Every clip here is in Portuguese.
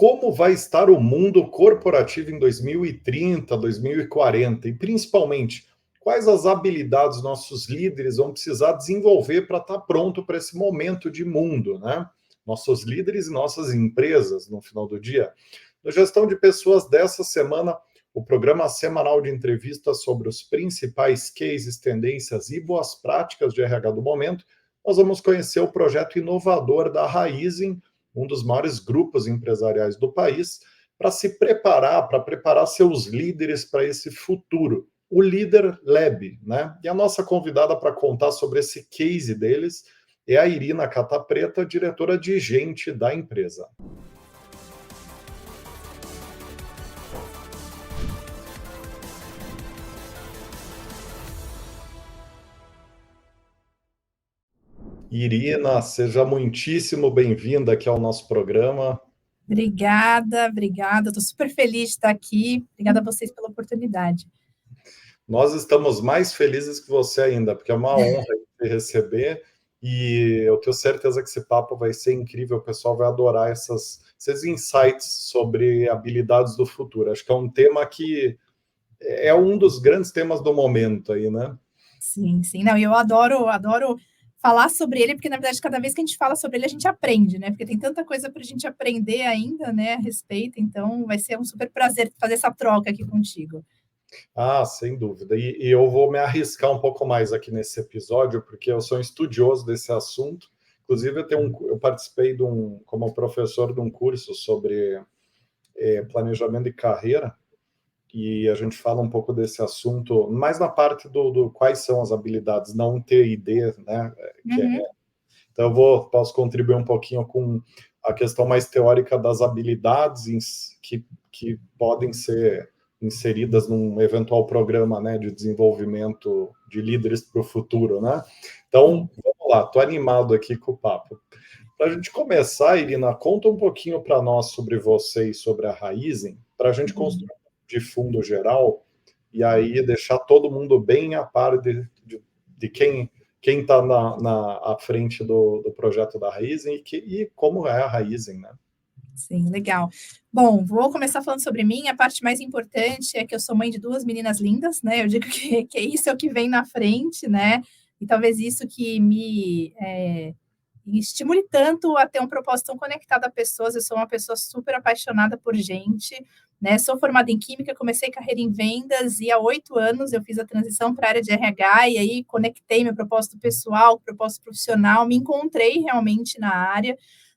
como vai estar o mundo corporativo em 2030, 2040 e principalmente quais as habilidades nossos líderes vão precisar desenvolver para estar pronto para esse momento de mundo, né? Nossos líderes e nossas empresas no final do dia. No Gestão de Pessoas dessa semana, o programa semanal de entrevistas sobre os principais cases, tendências e boas práticas de RH do momento, nós vamos conhecer o projeto inovador da Raizen, um dos maiores grupos empresariais do país, para se preparar, para preparar seus líderes para esse futuro, o Líder Lab, né? E a nossa convidada para contar sobre esse case deles é a Irina Catapreta, diretora de gente da empresa. Irina, seja muitíssimo bem-vinda aqui ao nosso programa. Obrigada. Estou super feliz de estar aqui. Obrigada a vocês pela oportunidade. Nós estamos mais felizes que você ainda, porque é uma honra te receber e eu tenho certeza que esse papo vai ser incrível, o pessoal vai adorar esses insights sobre habilidades do futuro. Acho que é um tema que é um dos grandes temas do momento aí, né? Sim. Não, e eu adoro falar sobre ele, porque, na verdade, cada vez que a gente fala sobre ele, a gente aprende, né? Porque tem tanta coisa para a gente aprender ainda, né, a respeito. Então, vai ser um super prazer fazer essa troca aqui contigo. Ah, sem dúvida. E eu vou me arriscar um pouco mais aqui nesse episódio, porque eu sou um estudioso desse assunto. Inclusive, eu participei como professor de um curso sobre planejamento de carreira, e a gente fala um pouco desse assunto, mais na parte do quais são as habilidades, não TID, né? Então, posso contribuir um pouquinho com a questão mais teórica das habilidades que podem ser inseridas num eventual programa, né, de desenvolvimento de líderes para o futuro, né? Então, vamos lá, estou animado aqui com o papo. Para a gente começar, Irina, conta um pouquinho para nós sobre você e sobre a Raizen, para a gente construir de fundo geral e aí deixar todo mundo bem a par de quem está à frente do projeto da Raizen e como é a Raizen, né? Sim, legal. Bom, vou começar falando sobre mim. A parte mais importante é que eu sou mãe de 2 meninas lindas, né? Eu digo que isso é o que vem na frente, né? E talvez isso que me estimule tanto a ter um propósito tão conectado a pessoas. Eu sou uma pessoa super apaixonada por gente, né? Sou formada em Química, comecei carreira em vendas e há 8 anos eu fiz a transição para a área de RH e aí conectei meu propósito pessoal, propósito profissional, me encontrei realmente na área,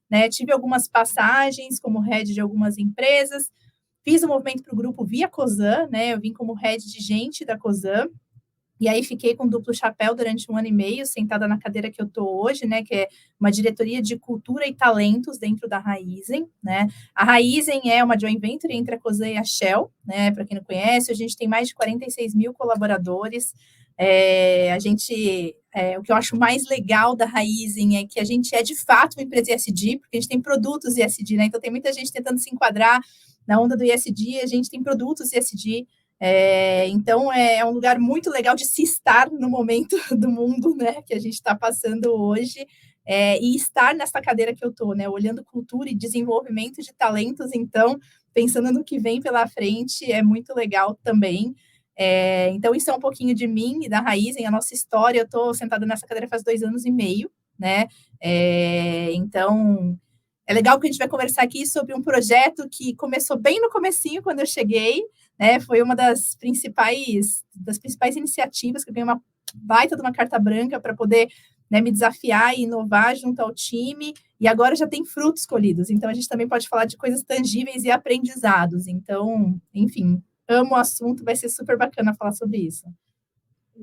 né? Tive algumas passagens como head de algumas empresas, fiz o movimento para o grupo via Cosan, né? Eu vim como head de gente da Cosan, e aí fiquei com duplo chapéu durante 1 ano e meio, sentada na cadeira que eu estou hoje, né? Que é uma diretoria de cultura e talentos dentro da Raizen, né? A Raizen é uma joint venture entre a Cosan e a Shell, né? Para quem não conhece, a gente tem mais de 46 mil colaboradores. O que eu acho mais legal da Raizen é que a gente é de fato uma empresa ESG, porque a gente tem produtos ESG, né? Então tem muita gente tentando se enquadrar na onda do ESG, a gente tem produtos ESG. Então é um lugar muito legal de se estar no momento do mundo, né, que a gente está passando hoje, e estar nessa cadeira que eu estou, né, olhando cultura e desenvolvimento de talentos, então, pensando no que vem pela frente, é muito legal também. Então, isso é um pouquinho de mim e da Raizen, a nossa história. Eu estou sentada nessa cadeira faz 2 anos e meio, né? Então, é legal que a gente vai conversar aqui sobre um projeto que começou bem no comecinho, quando eu cheguei, né? Foi uma das principais iniciativas, que eu ganhei uma baita de uma carta branca para poder, né, me desafiar e inovar junto ao time, e agora já tem frutos colhidos. Então, a gente também pode falar de coisas tangíveis e aprendizados. Então, enfim, amo o assunto, vai ser super bacana falar sobre isso.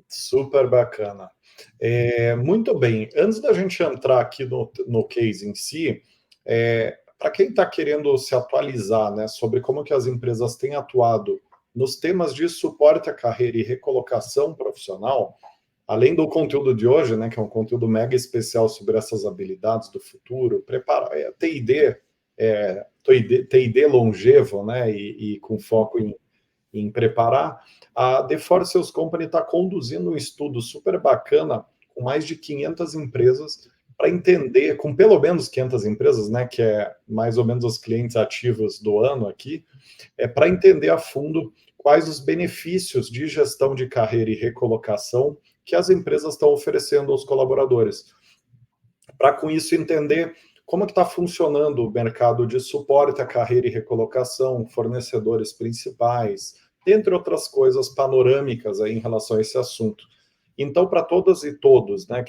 Super bacana. Muito bem, antes da gente entrar aqui no case em si, para quem está querendo se atualizar, né, sobre como que as empresas têm atuado nos temas de suporte à carreira e recolocação profissional, além do conteúdo de hoje, né, que é um conteúdo mega especial sobre essas habilidades do futuro, TID longevo, né, e com foco em preparar, a The Force Sales Company está conduzindo um estudo super bacana com mais de 500 empresas para entender, com pelo menos 500 empresas, né, que é mais ou menos os clientes ativos do ano aqui, para entender a fundo quais os benefícios de gestão de carreira e recolocação que as empresas estão oferecendo aos colaboradores. Para, com isso, entender como que está funcionando o mercado de suporte à carreira e recolocação, fornecedores principais, entre outras coisas panorâmicas aí em relação a esse assunto. Então, para todas e todos, né,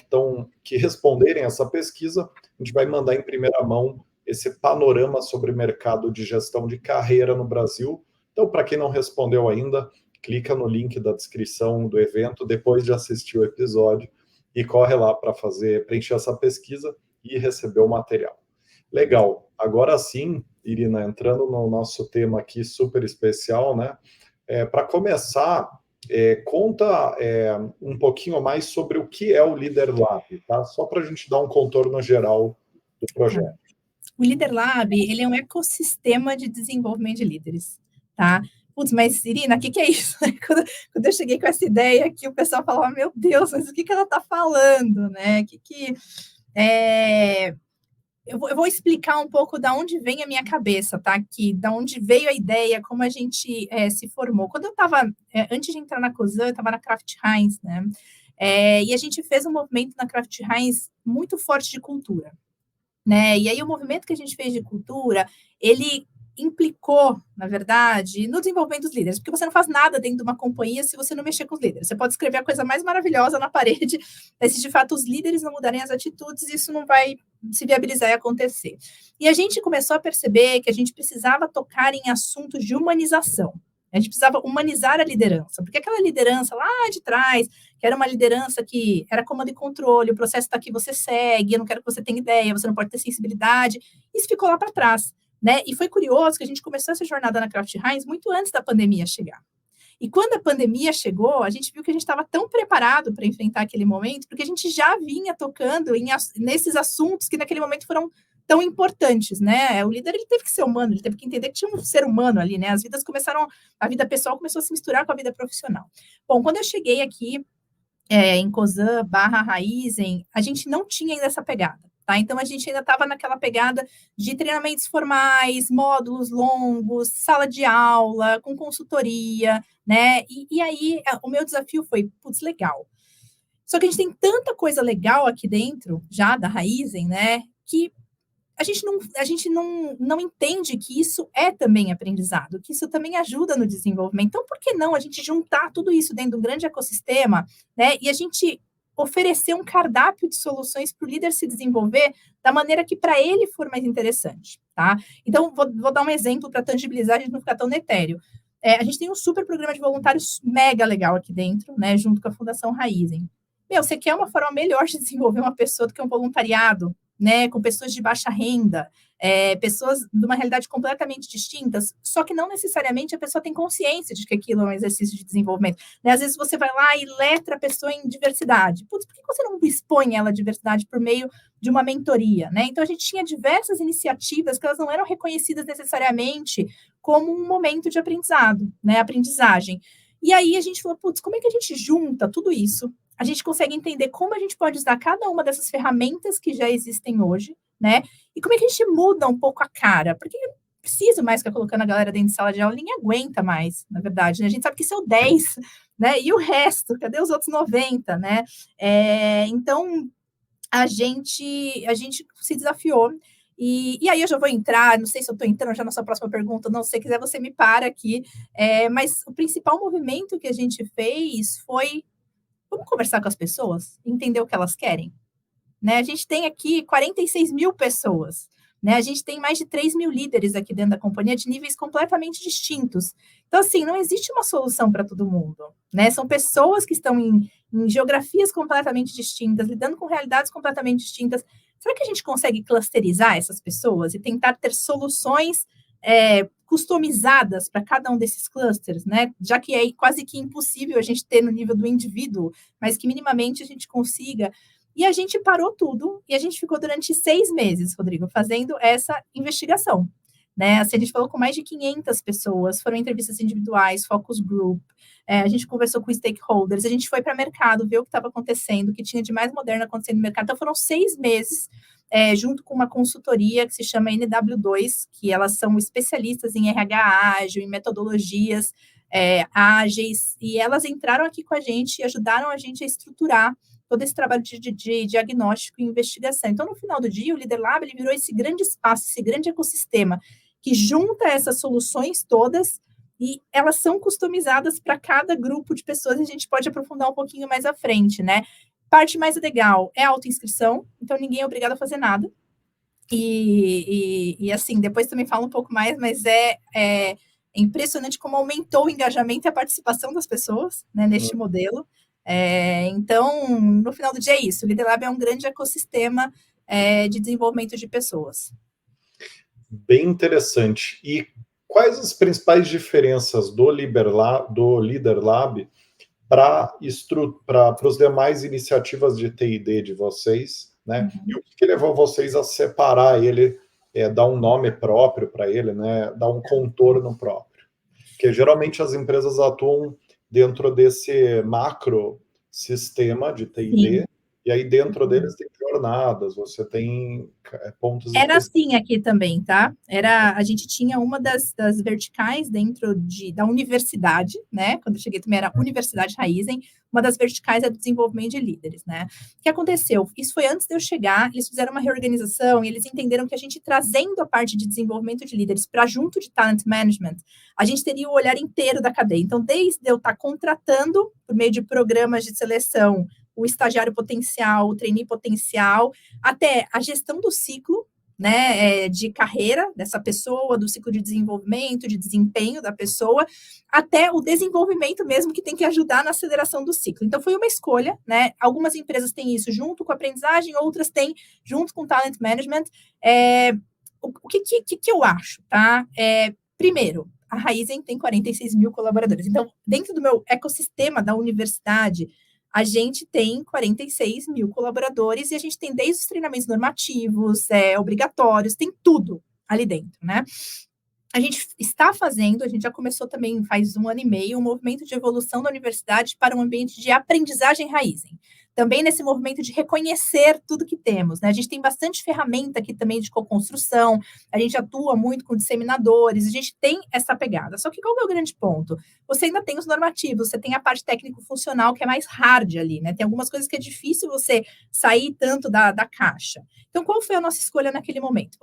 que responderem essa pesquisa, a gente vai mandar em primeira mão esse panorama sobre o mercado de gestão de carreira no Brasil. Então, para quem não respondeu ainda, clica no link da descrição do evento depois de assistir o episódio e corre lá para preencher essa pesquisa e receber o material. Legal. Agora sim, Irina, entrando no nosso tema aqui super especial, né? Para começar, conta um pouquinho mais sobre o que é o Líder Lab, tá? Só para a gente dar um contorno geral do projeto. O Líder Lab, ele é um ecossistema de desenvolvimento de líderes, tá? Putz, mas Irina, o que é isso? Quando eu cheguei com essa ideia aqui, o pessoal falava, meu Deus, mas o que ela está falando, né? Eu vou explicar um pouco da onde vem a minha cabeça, tá? Aqui, da onde veio a ideia, como a gente se formou. Quando eu estava, antes de entrar na Cosan, eu estava na Kraft Heinz, né? E a gente fez um movimento na Kraft Heinz muito forte de cultura, né? E aí o movimento que a gente fez de cultura, ele implicou, na verdade, no desenvolvimento dos líderes, porque você não faz nada dentro de uma companhia se você não mexer com os líderes. Você pode escrever a coisa mais maravilhosa na parede, mas se de fato os líderes não mudarem as atitudes, isso não vai se viabilizar e acontecer. E a gente começou a perceber que a gente precisava tocar em assuntos de humanização. A gente precisava humanizar a liderança, porque aquela liderança lá de trás, que era uma liderança que era comando e controle, o processo está aqui, você segue, eu não quero que você tenha ideia, você não pode ter sensibilidade, isso ficou lá para trás, né? E foi curioso que a gente começou essa jornada na Kraft Heinz muito antes da pandemia chegar. E quando a pandemia chegou, a gente viu que a gente estava tão preparado para enfrentar aquele momento, porque a gente já vinha tocando nesses assuntos que naquele momento foram tão importantes, né? O líder, ele teve que ser humano, ele teve que entender que tinha um ser humano ali, né? A vida pessoal começou a se misturar com a vida profissional. Bom, quando eu cheguei aqui em Cosan /Raizen, a gente não tinha ainda essa pegada, tá? Então, a gente ainda estava naquela pegada de treinamentos formais, módulos longos, sala de aula, com consultoria, né? E aí, o meu desafio foi, putz, legal. Só que a gente tem tanta coisa legal aqui dentro, já da Raizen, né? Que a gente não entende que isso é também aprendizado, que isso também ajuda no desenvolvimento. Então, por que não a gente juntar tudo isso dentro de um grande ecossistema, né? E a gente oferecer um cardápio de soluções para o líder se desenvolver da maneira que para ele for mais interessante, tá? Então, vou dar um exemplo para tangibilizar, a gente não ficar tão etéreo. A gente tem um super programa de voluntários mega legal aqui dentro, né? Junto com a Fundação Raizen. Você quer uma forma melhor de desenvolver uma pessoa do que um voluntariado, né, com pessoas de baixa renda, pessoas de uma realidade completamente distintas, só que não necessariamente a pessoa tem consciência de que aquilo é um exercício de desenvolvimento. Né? Às vezes você vai lá e letra a pessoa em diversidade. Putz, por que você não expõe ela à diversidade por meio de uma mentoria? Né? Então, a gente tinha diversas iniciativas que elas não eram reconhecidas necessariamente como um momento de aprendizado, né, aprendizagem. E aí a gente falou, putz, como é que a gente junta tudo isso? A gente consegue entender como a gente pode usar cada uma dessas ferramentas que já existem hoje, né? E como é que a gente muda um pouco a cara? Porque não preciso mais ficar colocando a galera dentro de sala de aula, ninguém aguenta mais, na verdade, né? A gente sabe que isso é o 10, né? E o resto, cadê os outros 90, né? Então, a gente se desafiou. E aí eu já vou entrar, não sei se eu estou entrando já na sua próxima pergunta, não, se você quiser você me para aqui, mas o principal movimento que a gente fez foi, vamos conversar com as pessoas, entender o que elas querem, né? A gente tem aqui 46 mil pessoas, né? A gente tem mais de 3 mil líderes aqui dentro da companhia de níveis completamente distintos. Então, assim, não existe uma solução para todo mundo, né? São pessoas que estão em geografias completamente distintas, lidando com realidades completamente distintas. Será que a gente consegue clusterizar essas pessoas e tentar ter soluções customizadas para cada um desses clusters, né? Já que é quase que impossível a gente ter no nível do indivíduo, mas que minimamente a gente consiga. E a gente parou tudo e a gente ficou durante 6 meses, Rodrigo, fazendo essa investigação, né? Assim, a gente falou com mais de 500 pessoas, foram entrevistas individuais, focus group, a gente conversou com stakeholders, a gente foi para o mercado, ver o que estava acontecendo, o que tinha de mais moderno acontecendo no mercado. Então, foram 6 meses, junto com uma consultoria que se chama NW2, que elas são especialistas em RH ágil, em metodologias ágeis, e elas entraram aqui com a gente e ajudaram a gente a estruturar todo esse trabalho de diagnóstico e investigação. Então, no final do dia, o Leader Lab ele virou esse grande espaço, esse grande ecossistema que junta essas soluções todas e elas são customizadas para cada grupo de pessoas, e a gente pode aprofundar um pouquinho mais à frente, né? Parte mais legal é a autoinscrição, então ninguém é obrigado a fazer nada. E assim, depois também falo um pouco mais, mas é impressionante como aumentou o engajamento e a participação das pessoas, né, neste modelo. Então, no final do dia é isso. O Leader Lab é um grande ecossistema de desenvolvimento de pessoas. Bem interessante. E quais as principais diferenças do Leader Lab para as demais iniciativas de T&D de vocês, né? E o que levou vocês a separar ele, dar um nome próprio para ele, né? Dar um contorno próprio? Porque geralmente as empresas atuam dentro desse macro sistema de T&D, e aí dentro deles tem jornadas, você tem pontos... Era assim aqui também, tá? A gente tinha uma das verticais dentro da universidade, né? Quando eu cheguei também era Universidade Raizen, uma das verticais é do desenvolvimento de líderes, né? O que aconteceu? Isso foi antes de eu chegar, eles fizeram uma reorganização e eles entenderam que a gente trazendo a parte de desenvolvimento de líderes para junto de talent management, a gente teria o olhar inteiro da cadeia. Então, desde eu estar contratando, por meio de programas de seleção, o estagiário potencial, o trainee potencial, até a gestão do ciclo, né, de carreira dessa pessoa, do ciclo de desenvolvimento, de desempenho da pessoa, até o desenvolvimento mesmo, que tem que ajudar na aceleração do ciclo. Então, foi uma escolha, né? Algumas empresas têm isso junto com a aprendizagem, outras têm junto com o talent management. O que eu acho, tá? Primeiro, a Raizen tem 46 mil colaboradores. Então, dentro do meu ecossistema da universidade, a gente tem 46 mil colaboradores e a gente tem desde os treinamentos normativos, obrigatórios, tem tudo ali dentro, né? A gente está fazendo, a gente já começou também faz 1 ano e meio, um movimento de evolução da universidade para um ambiente de aprendizagem Raizen. Também nesse movimento de reconhecer tudo que temos, né? A gente tem bastante ferramenta aqui também de co-construção, a gente atua muito com disseminadores, a gente tem essa pegada. Só que qual é o grande ponto? Você ainda tem os normativos, você tem a parte técnico-funcional que é mais hard ali, né? Tem algumas coisas que é difícil você sair tanto da caixa. Então, qual foi a nossa escolha naquele momento?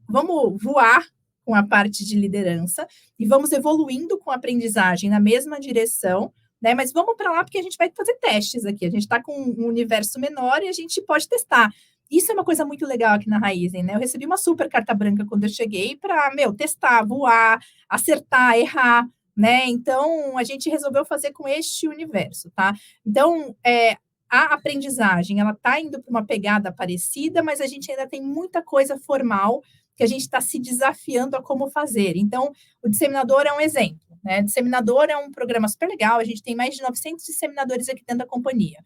Vamos voar com a parte de liderança e vamos evoluindo com a aprendizagem na mesma direção, né? Mas vamos para lá porque a gente vai fazer testes aqui. A gente está com um universo menor e a gente pode testar. Isso é uma coisa muito legal aqui na Raizen, né? Eu recebi uma super carta branca quando eu cheguei para, testar, voar, acertar, errar, né? Então, a gente resolveu fazer com este universo, tá? Então, a aprendizagem, ela está indo para uma pegada parecida, mas a gente ainda tem muita coisa formal que a gente está se desafiando a como fazer. Então, o disseminador é um exemplo, né? Disseminador é um programa super legal, a gente tem mais de 900 disseminadores aqui dentro da companhia.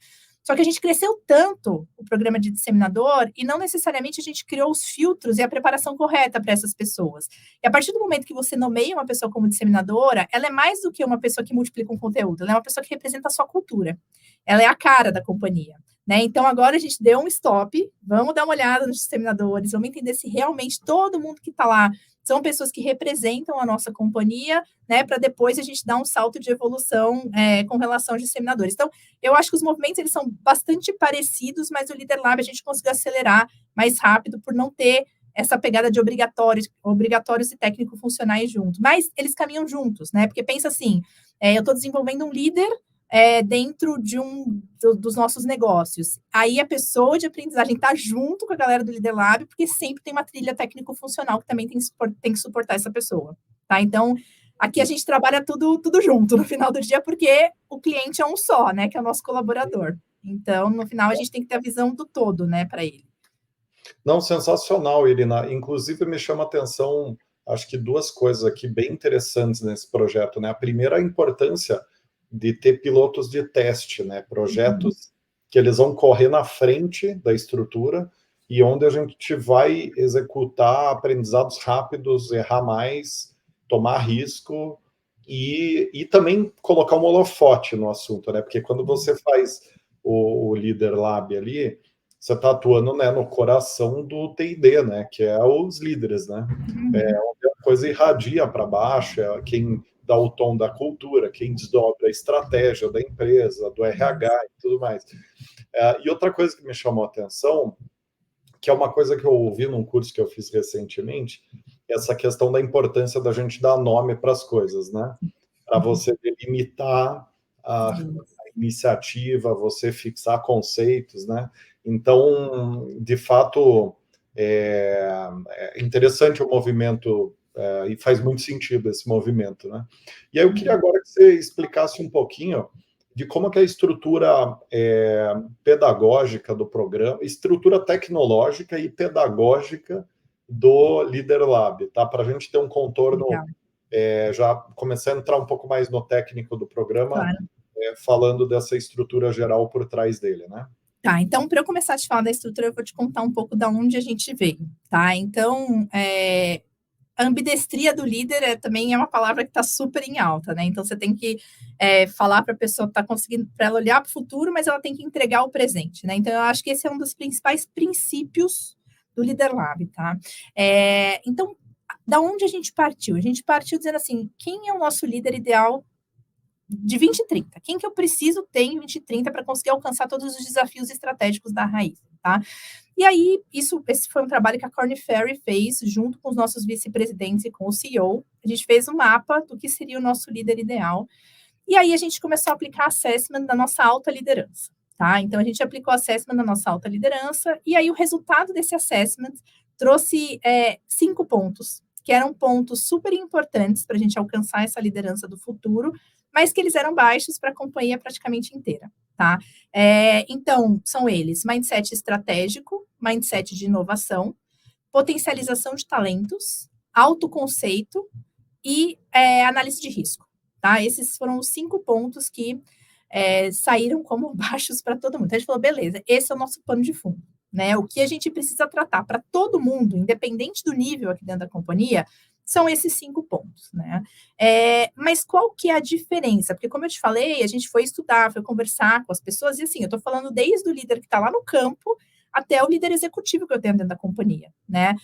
Só que a gente cresceu tanto o programa de disseminador e não necessariamente a gente criou os filtros e a preparação correta para essas pessoas. E a partir do momento que você nomeia uma pessoa como disseminadora, ela é mais do que uma pessoa que multiplica um conteúdo, ela é uma pessoa que representa a sua cultura. Ela é a cara da companhia. Né? Então, agora a gente deu um stop, vamos dar uma olhada nos disseminadores, vamos entender se realmente todo mundo que está lá são pessoas que representam a nossa companhia, né? Para depois a gente dar um salto de evolução com relação aos disseminadores. Então, eu acho que os movimentos eles são bastante parecidos, mas o Leader Lab a gente conseguiu acelerar mais rápido por não ter essa pegada de obrigatórios e técnico-funcionais juntos. Mas eles caminham juntos, né? Porque pensa assim, eu estou desenvolvendo um líder dentro de dos nossos negócios. Aí a pessoa de aprendizagem está junto com a galera do Leader Lab, porque sempre tem uma trilha técnico-funcional que também tem que suportar essa pessoa. Tá? Então, aqui a gente trabalha tudo junto no final do dia, porque o cliente é um só, né? Que é o nosso colaborador. Então, no final, a gente tem que ter a visão do todo, né, para ele. Não, sensacional, Irina. Inclusive, me chama a atenção, acho que 2 coisas aqui bem interessantes nesse projeto, né? A primeira, a importância de ter pilotos de teste, né? Projetos que eles vão correr na frente da estrutura e onde a gente vai executar aprendizados rápidos, errar mais, tomar risco e também colocar um holofote no assunto, né? Porque quando você faz o Leader Lab ali, você está atuando, né, no coração do T&D, né? Que é os líderes, né? Onde a coisa irradia para baixo, é quem dá o tom da cultura, quem desdobra a estratégia da empresa, do RH e tudo mais. E outra coisa que me chamou a atenção, que é uma coisa que eu ouvi num curso que eu fiz recentemente, essa questão da importância da gente dar nome para as coisas, né? Para você delimitar a iniciativa, você fixar conceitos, né? Então, de fato, é interessante o movimento, e faz muito sentido esse movimento, né? E aí eu queria agora que você explicasse um pouquinho de como que é a estrutura pedagógica do programa, estrutura tecnológica e pedagógica do Leader Lab, tá? Para a gente ter um contorno, já começar a entrar um pouco mais no técnico do programa, Claro. Falando dessa estrutura geral por trás dele, né? Tá, então, para eu começar a te falar da estrutura, eu vou te contar um pouco da onde a gente veio, tá? Então, a ambidestria do líder também é uma palavra que está super em alta, né? Então, você tem que falar para a pessoa que está conseguindo, para ela olhar para o futuro, mas ela tem que entregar o presente, né? Então, eu acho que esse é um dos principais princípios do Leader Lab, tá? Então, da onde a gente partiu? A gente partiu dizendo assim, quem é o nosso líder ideal de 2030? Quem que eu preciso ter em 2030 para conseguir alcançar todos os desafios estratégicos da Raiz, tá? E aí, esse foi um trabalho que a Korn Ferry fez, junto com os nossos vice-presidentes e com o CEO. A gente fez um mapa do que seria o nosso líder ideal. E aí, a gente começou a aplicar assessment da nossa alta liderança, tá? Então, a gente aplicou assessment da nossa alta liderança, e aí o resultado desse assessment trouxe 5 pontos, que eram pontos super importantes para a gente alcançar essa liderança do futuro, mas que eles eram baixos para a companhia praticamente inteira, tá? Então, são eles: mindset estratégico, mindset de inovação, potencialização de talentos, autoconceito e análise de risco, tá? Esses foram os 5 pontos que saíram como baixos para todo mundo. Então, a gente falou, beleza, esse é o nosso pano de fundo, né? O que a gente precisa tratar para todo mundo, independente do nível aqui dentro da companhia, são esses 5 pontos, né? Mas qual que é a diferença? Porque, como eu te falei, a gente foi estudar, foi conversar com as pessoas, e assim, eu estou falando desde o líder que está lá no campo até o líder executivo que eu tenho dentro da companhia, né?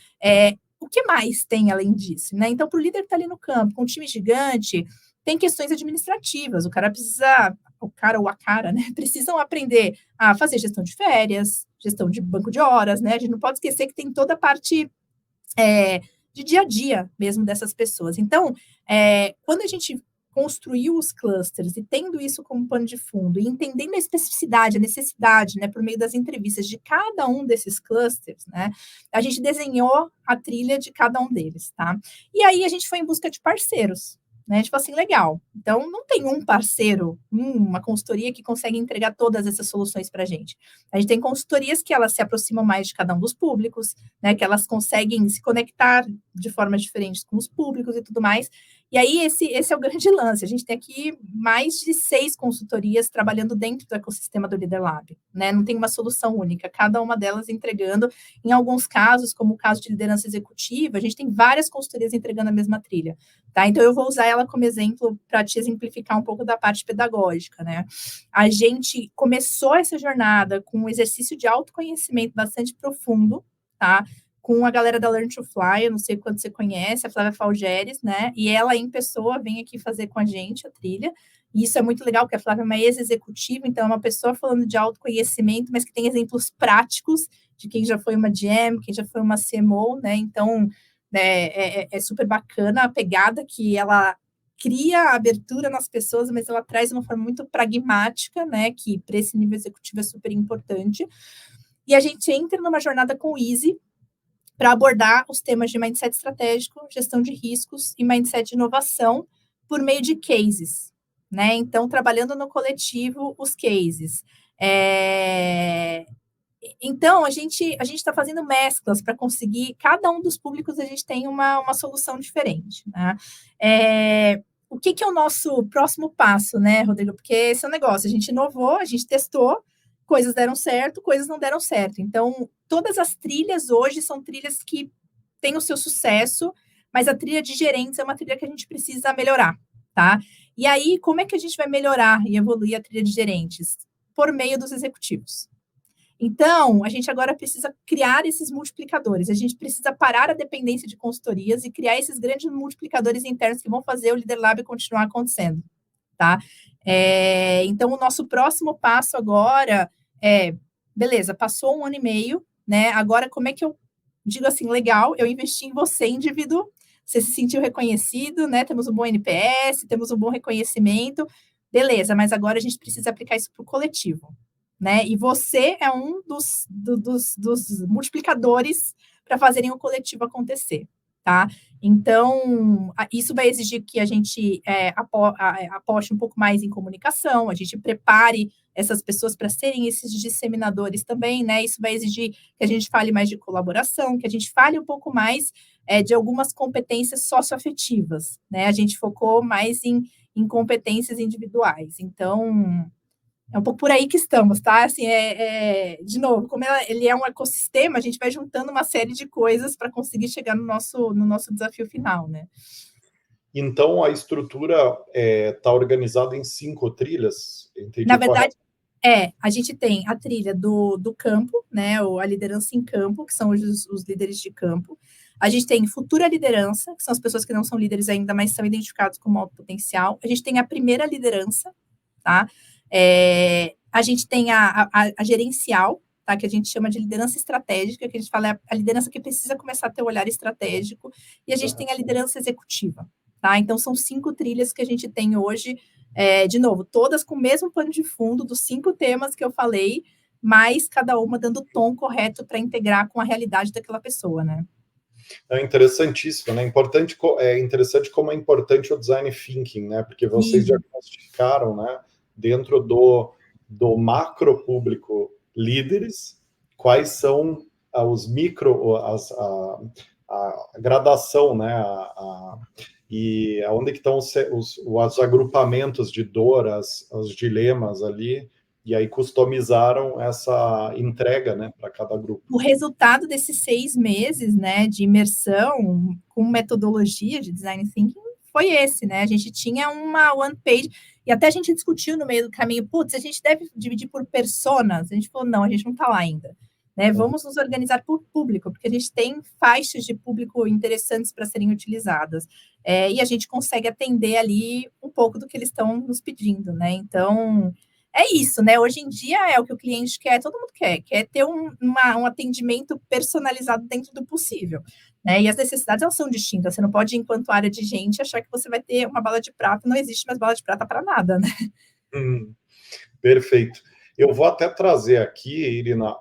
O que mais tem além disso, né? Então, para o líder que está ali no campo, com um time gigante, tem questões administrativas, o cara ou a cara, né, precisam aprender a fazer gestão de férias, gestão de banco de horas, né? A gente não pode esquecer que tem toda a parte de dia a dia mesmo dessas pessoas. Então, quando a gente construiu os clusters e tendo isso como pano de fundo e entendendo a especificidade, a necessidade, né, por meio das entrevistas de cada um desses clusters, né, a gente desenhou a trilha de cada um deles, tá? E aí a gente foi em busca de parceiros, né? Tipo assim, legal. Então, não tem um parceiro, uma consultoria que consegue entregar todas essas soluções para a gente. A gente tem consultorias que elas se aproximam mais de cada um dos públicos, né? Que elas conseguem se conectar de formas diferentes com os públicos e tudo mais. E aí, esse é o grande lance. A gente tem aqui mais de 6 consultorias trabalhando dentro do ecossistema do Leader Lab, né? Não tem uma solução única, cada uma delas entregando. Em alguns casos, como o caso de liderança executiva, a gente tem várias consultorias entregando a mesma trilha, tá? Então, eu vou usar ela como exemplo para te exemplificar um pouco da parte pedagógica, né? A gente começou essa jornada com um exercício de autoconhecimento bastante profundo, tá? Com a galera da Learn to Fly, eu não sei quanto você conhece, a Flávia Falgeres, né? E ela, em pessoa, vem aqui fazer com a gente a trilha. E isso é muito legal, porque a Flávia é uma ex-executiva, então é uma pessoa falando de autoconhecimento, mas que tem exemplos práticos de quem já foi uma GM, quem já foi uma CMO, né? Então, é super bacana a pegada que ela cria a abertura nas pessoas, mas ela traz de uma forma muito pragmática, né? Que para esse nível executivo é super importante. E a gente entra numa jornada com o Easy, para abordar os temas de mindset estratégico, gestão de riscos e mindset de inovação por meio de cases, né? Então, trabalhando no coletivo, os cases. Então, a gente está fazendo mesclas para conseguir, cada um dos públicos a gente tem uma solução diferente, né? O que é o nosso próximo passo, né, Rodrigo? Porque esse é um negócio, a gente inovou, a gente testou, Coisas deram certo, coisas não deram certo. Então, todas as trilhas hoje são trilhas que têm o seu sucesso, mas a trilha de gerentes é uma trilha que a gente precisa melhorar, tá? E aí, como é que a gente vai melhorar e evoluir a trilha de gerentes? Por meio dos executivos. Então, a gente agora precisa criar esses multiplicadores. A gente precisa parar a dependência de consultorias e criar esses grandes multiplicadores internos que vão fazer o Leader Lab continuar acontecendo, tá? Então, o nosso próximo passo agora beleza, passou 1 ano e meio, né? Agora, como é que eu digo assim, legal, eu investi em você, indivíduo, você se sentiu reconhecido, né? Temos um bom NPS, temos um bom reconhecimento, beleza, mas agora a gente precisa aplicar isso para o coletivo, né? E você é um dos multiplicadores para fazerem o coletivo acontecer, tá? Então, isso vai exigir que a gente aposte um pouco mais em comunicação, a gente prepare essas pessoas para serem esses disseminadores também, né? Isso vai exigir que a gente fale mais de colaboração, que a gente fale um pouco mais de algumas competências socioafetivas, né? A gente focou mais em competências individuais. Então, é um pouco por aí que estamos, tá? Assim, de novo, como ele é um ecossistema, a gente vai juntando uma série de coisas para conseguir chegar no nosso desafio final, né? Então, a estrutura está organizada em 5 trilhas, entendi. Na verdade, a gente tem a trilha do campo, né? A liderança em campo, que são os líderes de campo. A gente tem futura liderança, que são as pessoas que não são líderes ainda, mas são identificados como alto potencial. A gente tem a primeira liderança, tá? A gente tem a gerencial, tá? Que a gente chama de liderança estratégica, que a gente fala é a liderança que precisa começar a ter um olhar estratégico. E a gente tem a liderança executiva, tá? Então, são 5 trilhas que a gente tem hoje, de novo, todas com o mesmo pano de fundo dos 5 temas que eu falei, mas cada uma dando o tom correto para integrar com a realidade daquela pessoa, né? É interessantíssimo, né? Interessante como é importante o design thinking, né? Porque vocês diagnosticaram, né, dentro do macro público líderes, quais são os micro, a gradação, né? E onde que estão os agrupamentos de dor, os dilemas ali, e aí customizaram essa entrega, né, para cada grupo. O resultado desses 6 meses, né, de imersão com metodologia de design thinking foi esse, né? A gente tinha uma one page e até a gente discutiu no meio do caminho, putz, a gente deve dividir por personas. A gente falou, não, a gente não está lá ainda. Né? Vamos nos organizar por público, porque a gente tem faixas de público interessantes para serem utilizadas. E a gente consegue atender ali um pouco do que eles estão nos pedindo, né? Então, é isso, né? Hoje em dia é o que o cliente quer, todo mundo quer ter um atendimento personalizado dentro do possível. Né? E as necessidades elas são distintas. Você não pode, enquanto área de gente, achar que você vai ter uma bala de prata. Não existe mais bala de prata para nada, né? Perfeito. Eu vou até trazer aqui, Irina,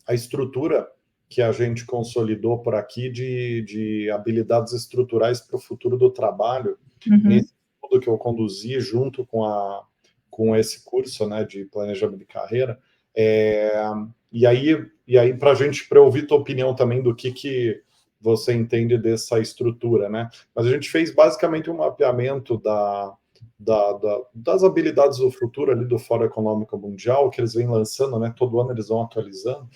a estrutura que a gente consolidou por aqui de habilidades estruturais para o futuro do trabalho, nesse estudo que eu conduzi junto com esse curso, né, de planejamento de carreira. E aí para ouvir tua opinião também do que você entende dessa estrutura, né? Mas a gente fez basicamente um mapeamento das habilidades do futuro ali do Fórum Econômico Mundial, que eles vêm lançando, né? Todo ano eles vão atualizando.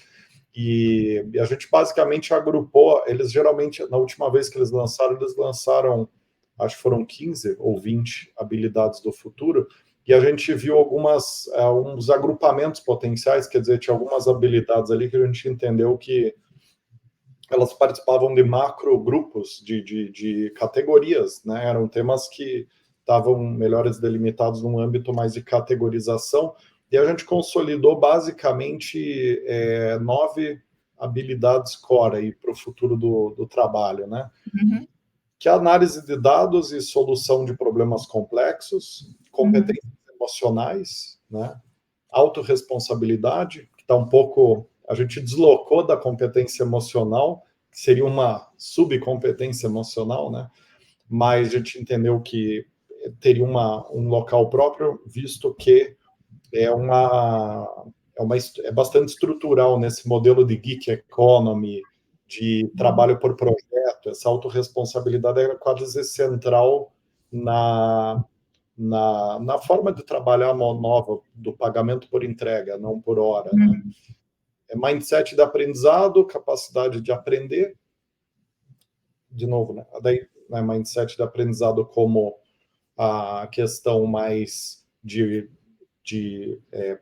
E a gente basicamente agrupou, eles geralmente, na última vez que eles lançaram, acho que foram 15 ou 20 habilidades do futuro, e a gente viu uns agrupamentos potenciais, quer dizer, tinha algumas habilidades ali que a gente entendeu que elas participavam de macro grupos, de categorias, né? Eram temas que estavam melhores delimitados num âmbito mais de categorização, e a gente consolidou basicamente 9 habilidades core para o futuro do trabalho, né? Que é análise de dados e solução de problemas complexos, competências emocionais, né? Autorresponsabilidade, que está um pouco... A gente deslocou da competência emocional, que seria uma subcompetência emocional, né? Mas a gente entendeu que teria um local próprio, visto que é bastante estrutural nesse modelo de gig economy, de trabalho por projeto. Essa autorresponsabilidade é quase central na forma de trabalhar nova do pagamento por entrega, não por hora, né? É mindset de aprendizado, capacidade de aprender, de novo, né? Daí, né, mindset de aprendizado como a questão mais de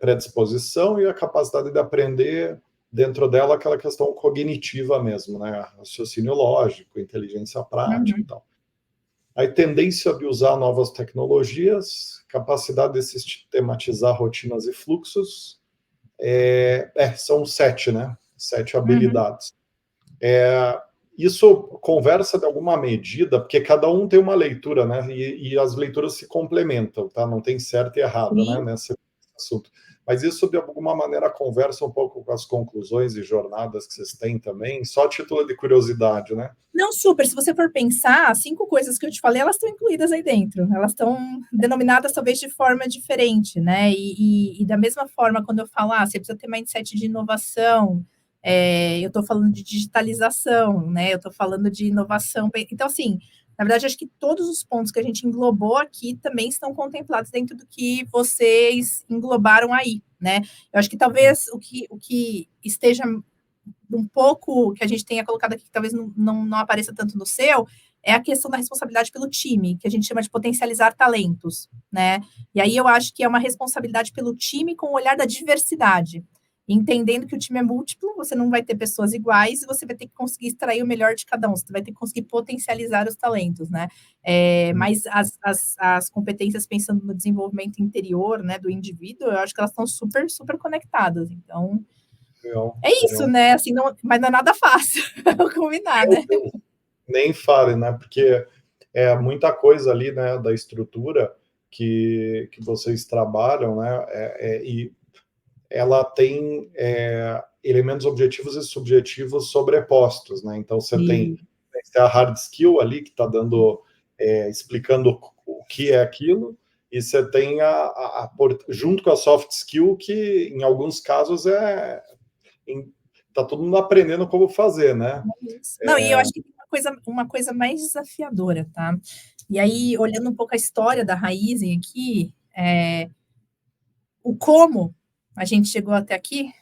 predisposição, e a capacidade de aprender dentro dela aquela questão cognitiva mesmo, né? Raciocínio lógico, inteligência prática e tal. Aí, tendência de usar novas tecnologias, capacidade de sistematizar rotinas e fluxos, são 7, né? 7 habilidades. Isso conversa de alguma medida, porque cada um tem uma leitura, né? E as leituras se complementam, tá? Não tem certo e errado, né? Nesse assunto. Mas isso, de alguma maneira, conversa um pouco com as conclusões e jornadas que vocês têm também, só a título de curiosidade, né? Não, super. Se você for pensar, 5 coisas que eu te falei, elas estão incluídas aí dentro. Elas estão denominadas, talvez, de forma diferente, né? E da mesma forma, quando eu falo, você precisa ter mindset de inovação, eu estou falando de digitalização, né? Eu estou falando de inovação. Então, assim, na verdade, acho que todos os pontos que a gente englobou aqui também estão contemplados dentro do que vocês englobaram aí, né? Eu acho que talvez o que esteja um pouco, que a gente tenha colocado aqui, que talvez não apareça tanto no seu, é a questão da responsabilidade pelo time, que a gente chama de potencializar talentos, né? E aí eu acho que é uma responsabilidade pelo time com o olhar da diversidade, entendendo que o time é múltiplo, você não vai ter pessoas iguais, e você vai ter que conseguir extrair o melhor de cada um, você vai ter que conseguir potencializar os talentos, né? Mas as competências, pensando no desenvolvimento interior, né, do indivíduo, eu acho que elas estão super, super conectadas, então... É isso, né? Assim, mas não é nada fácil combinar, né? Nem fale, né? Porque é muita coisa ali, né, da estrutura que vocês trabalham, né? E ela tem elementos objetivos e subjetivos sobrepostos, né? Então você tem a hard skill ali que está dando, explicando o que é aquilo, e você tem junto com a soft skill, que em alguns casos tá todo mundo aprendendo como fazer, né? Não, e eu acho que tem uma coisa mais desafiadora, tá? E aí, olhando um pouco a história da Raizen aqui, o como a gente chegou até aqui,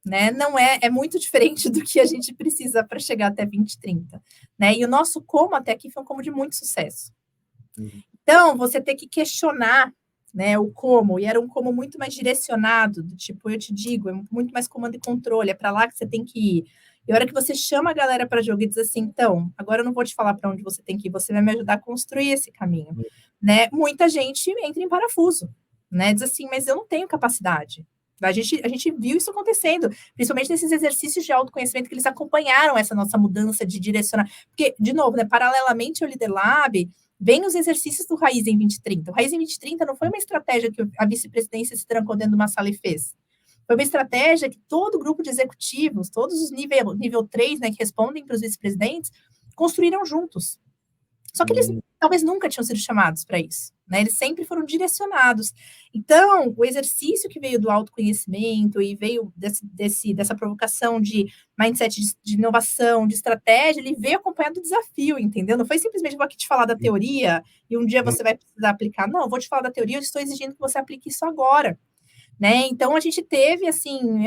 né, não é muito diferente do que a gente precisa para chegar até 2030, né? E o nosso como até aqui foi um como de muito sucesso. Então, você tem que questionar, né, o como, e era um como muito mais direcionado, do tipo, eu te digo, é muito mais comando e controle, é para lá que você tem que ir. E a hora que você chama a galera para jogo e diz assim, então, agora eu não vou te falar para onde você tem que ir, você vai me ajudar a construir esse caminho, né? Muita gente entra em parafuso, né? Diz assim, mas eu não tenho capacidade. A gente viu isso acontecendo, principalmente nesses exercícios de autoconhecimento que eles acompanharam essa nossa mudança de direcionar. Porque, de novo, né, paralelamente ao Leader Lab, vem os exercícios do Raizen 2030. O Raizen 2030 não foi uma estratégia que a vice-presidência se trancou dentro de uma sala e fez. Foi uma estratégia que todo o grupo de executivos, todos os nível 3, né, que respondem para os vice-presidentes, construíram juntos. Só que eles talvez nunca tinham sido chamados para isso, né? Eles sempre foram direcionados. Então, o exercício que veio do autoconhecimento e veio dessa provocação de mindset de inovação, de estratégia, ele veio acompanhado do desafio, entendeu? Não foi simplesmente vou aqui te falar da teoria e um dia você vai precisar aplicar. Não, eu vou te falar da teoria, eu estou exigindo que você aplique isso agora. Né? Então, a gente teve, assim,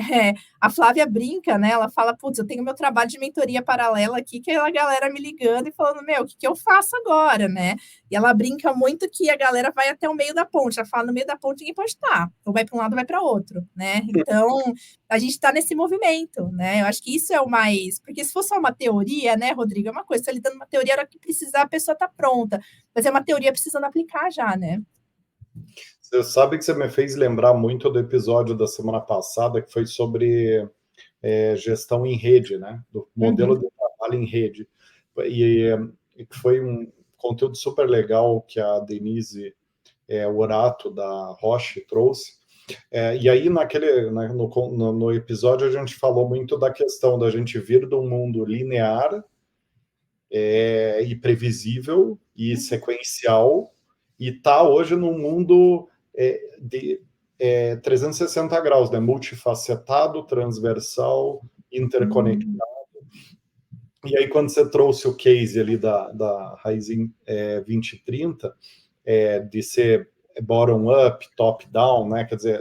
a Flávia brinca, né? Ela fala, putz, eu tenho meu trabalho de mentoria paralela aqui, que é a galera me ligando e falando, meu, o que eu faço agora, né? E ela brinca muito que a galera vai até o meio da ponte, ela fala, no meio da ponte ninguém pode estar, ou vai para um lado ou vai para outro, né? Então, a gente está nesse movimento, né? Eu acho que isso é o mais... Porque se fosse só uma teoria, né, Rodrigo, é uma coisa, você está lidando uma teoria, a hora que precisar, a pessoa está pronta, mas é uma teoria precisando aplicar já, né? Você sabe que você me fez lembrar muito do episódio da semana passada, que foi sobre gestão em rede, né? Do modelo de trabalho em rede. E que foi um conteúdo super legal que a Denise Orato, da Roche, trouxe. E aí, no episódio, a gente falou muito da questão da gente vir de um mundo linear e previsível e sequencial, e tá hoje num mundo de 360 graus, né? Multifacetado, transversal, interconectado. E aí, quando você trouxe o case ali da Raizen 2030, de ser bottom-up, top-down, né? Quer dizer,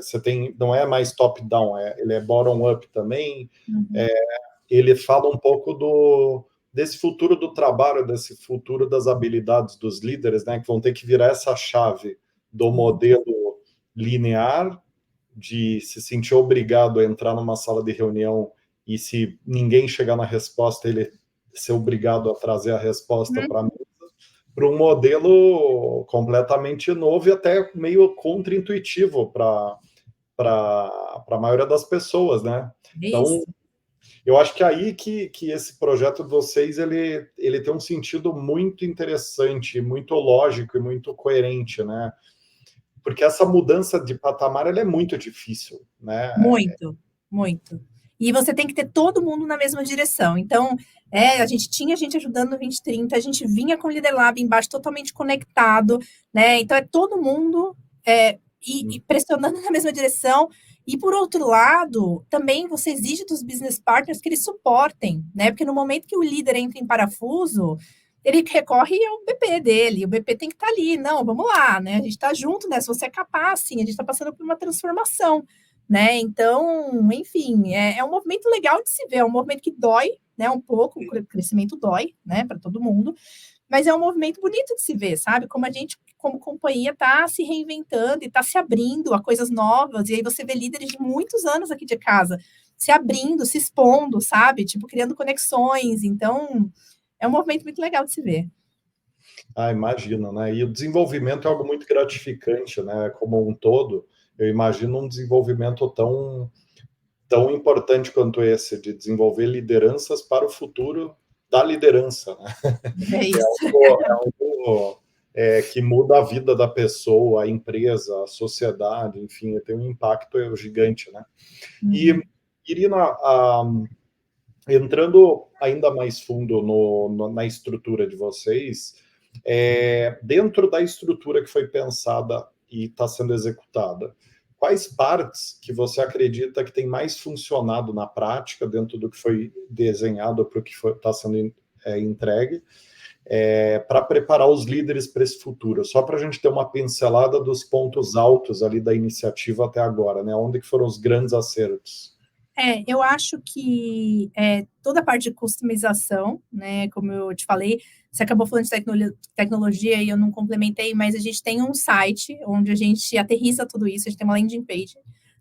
não é mais top-down, ele é bottom-up também. Ele fala um pouco desse futuro do trabalho, desse futuro das habilidades dos líderes, né? Que vão ter que virar essa chave do modelo linear, de se sentir obrigado a entrar numa sala de reunião e se ninguém chegar na resposta, ele ser obrigado a trazer a resposta para a mesa, para um modelo completamente novo e até meio contra-intuitivo para a maioria das pessoas, né? Então, eu acho que aí que esse projeto de vocês, ele tem um sentido muito interessante, muito lógico e muito coerente, né? Porque essa mudança de patamar, ela é muito difícil, né? Muito, muito. E você tem que ter todo mundo na mesma direção. Então, a gente tinha gente ajudando no 2030, a gente vinha com o Leader Lab embaixo totalmente conectado, né? Então, é todo mundo e pressionando na mesma direção. E, por outro lado, também você exige dos business partners que eles suportem, né? Porque no momento que o líder entra em parafuso, ele recorre ao BP dele, o BP tem que estar ali. Não, vamos lá, né? A gente está junto, né? Se você é capaz, sim, a gente está passando por uma transformação, né? Então, enfim, é um movimento legal de se ver, é um movimento que dói, né? Um pouco, o crescimento dói, né? Para todo mundo, mas é um movimento bonito de se ver, sabe? Como a gente, como companhia, está se reinventando e está se abrindo a coisas novas, e aí você vê líderes de muitos anos aqui de casa se abrindo, se expondo, sabe? Tipo, criando conexões, então é um movimento muito legal de se ver. Imagino, né? E o desenvolvimento é algo muito gratificante, né? Como um todo, eu imagino um desenvolvimento tão importante quanto esse, de desenvolver lideranças para o futuro da liderança, né? É isso. Algo que muda a vida da pessoa, a empresa, a sociedade, enfim, tem um impacto gigante, né? E, Irina, entrando ainda mais fundo na estrutura de vocês, dentro da estrutura que foi pensada e está sendo executada, quais partes que você acredita que tem mais funcionado na prática dentro do que foi desenhado para o que está sendo entregue, para preparar os líderes para esse futuro? Só para a gente ter uma pincelada dos pontos altos ali da iniciativa até agora, né? Onde que foram os grandes acertos? Eu acho que toda a parte de customização, né, como eu te falei, você acabou falando de tecnologia e eu não complementei, mas a gente tem um site onde a gente aterriza tudo isso, a gente tem uma landing page,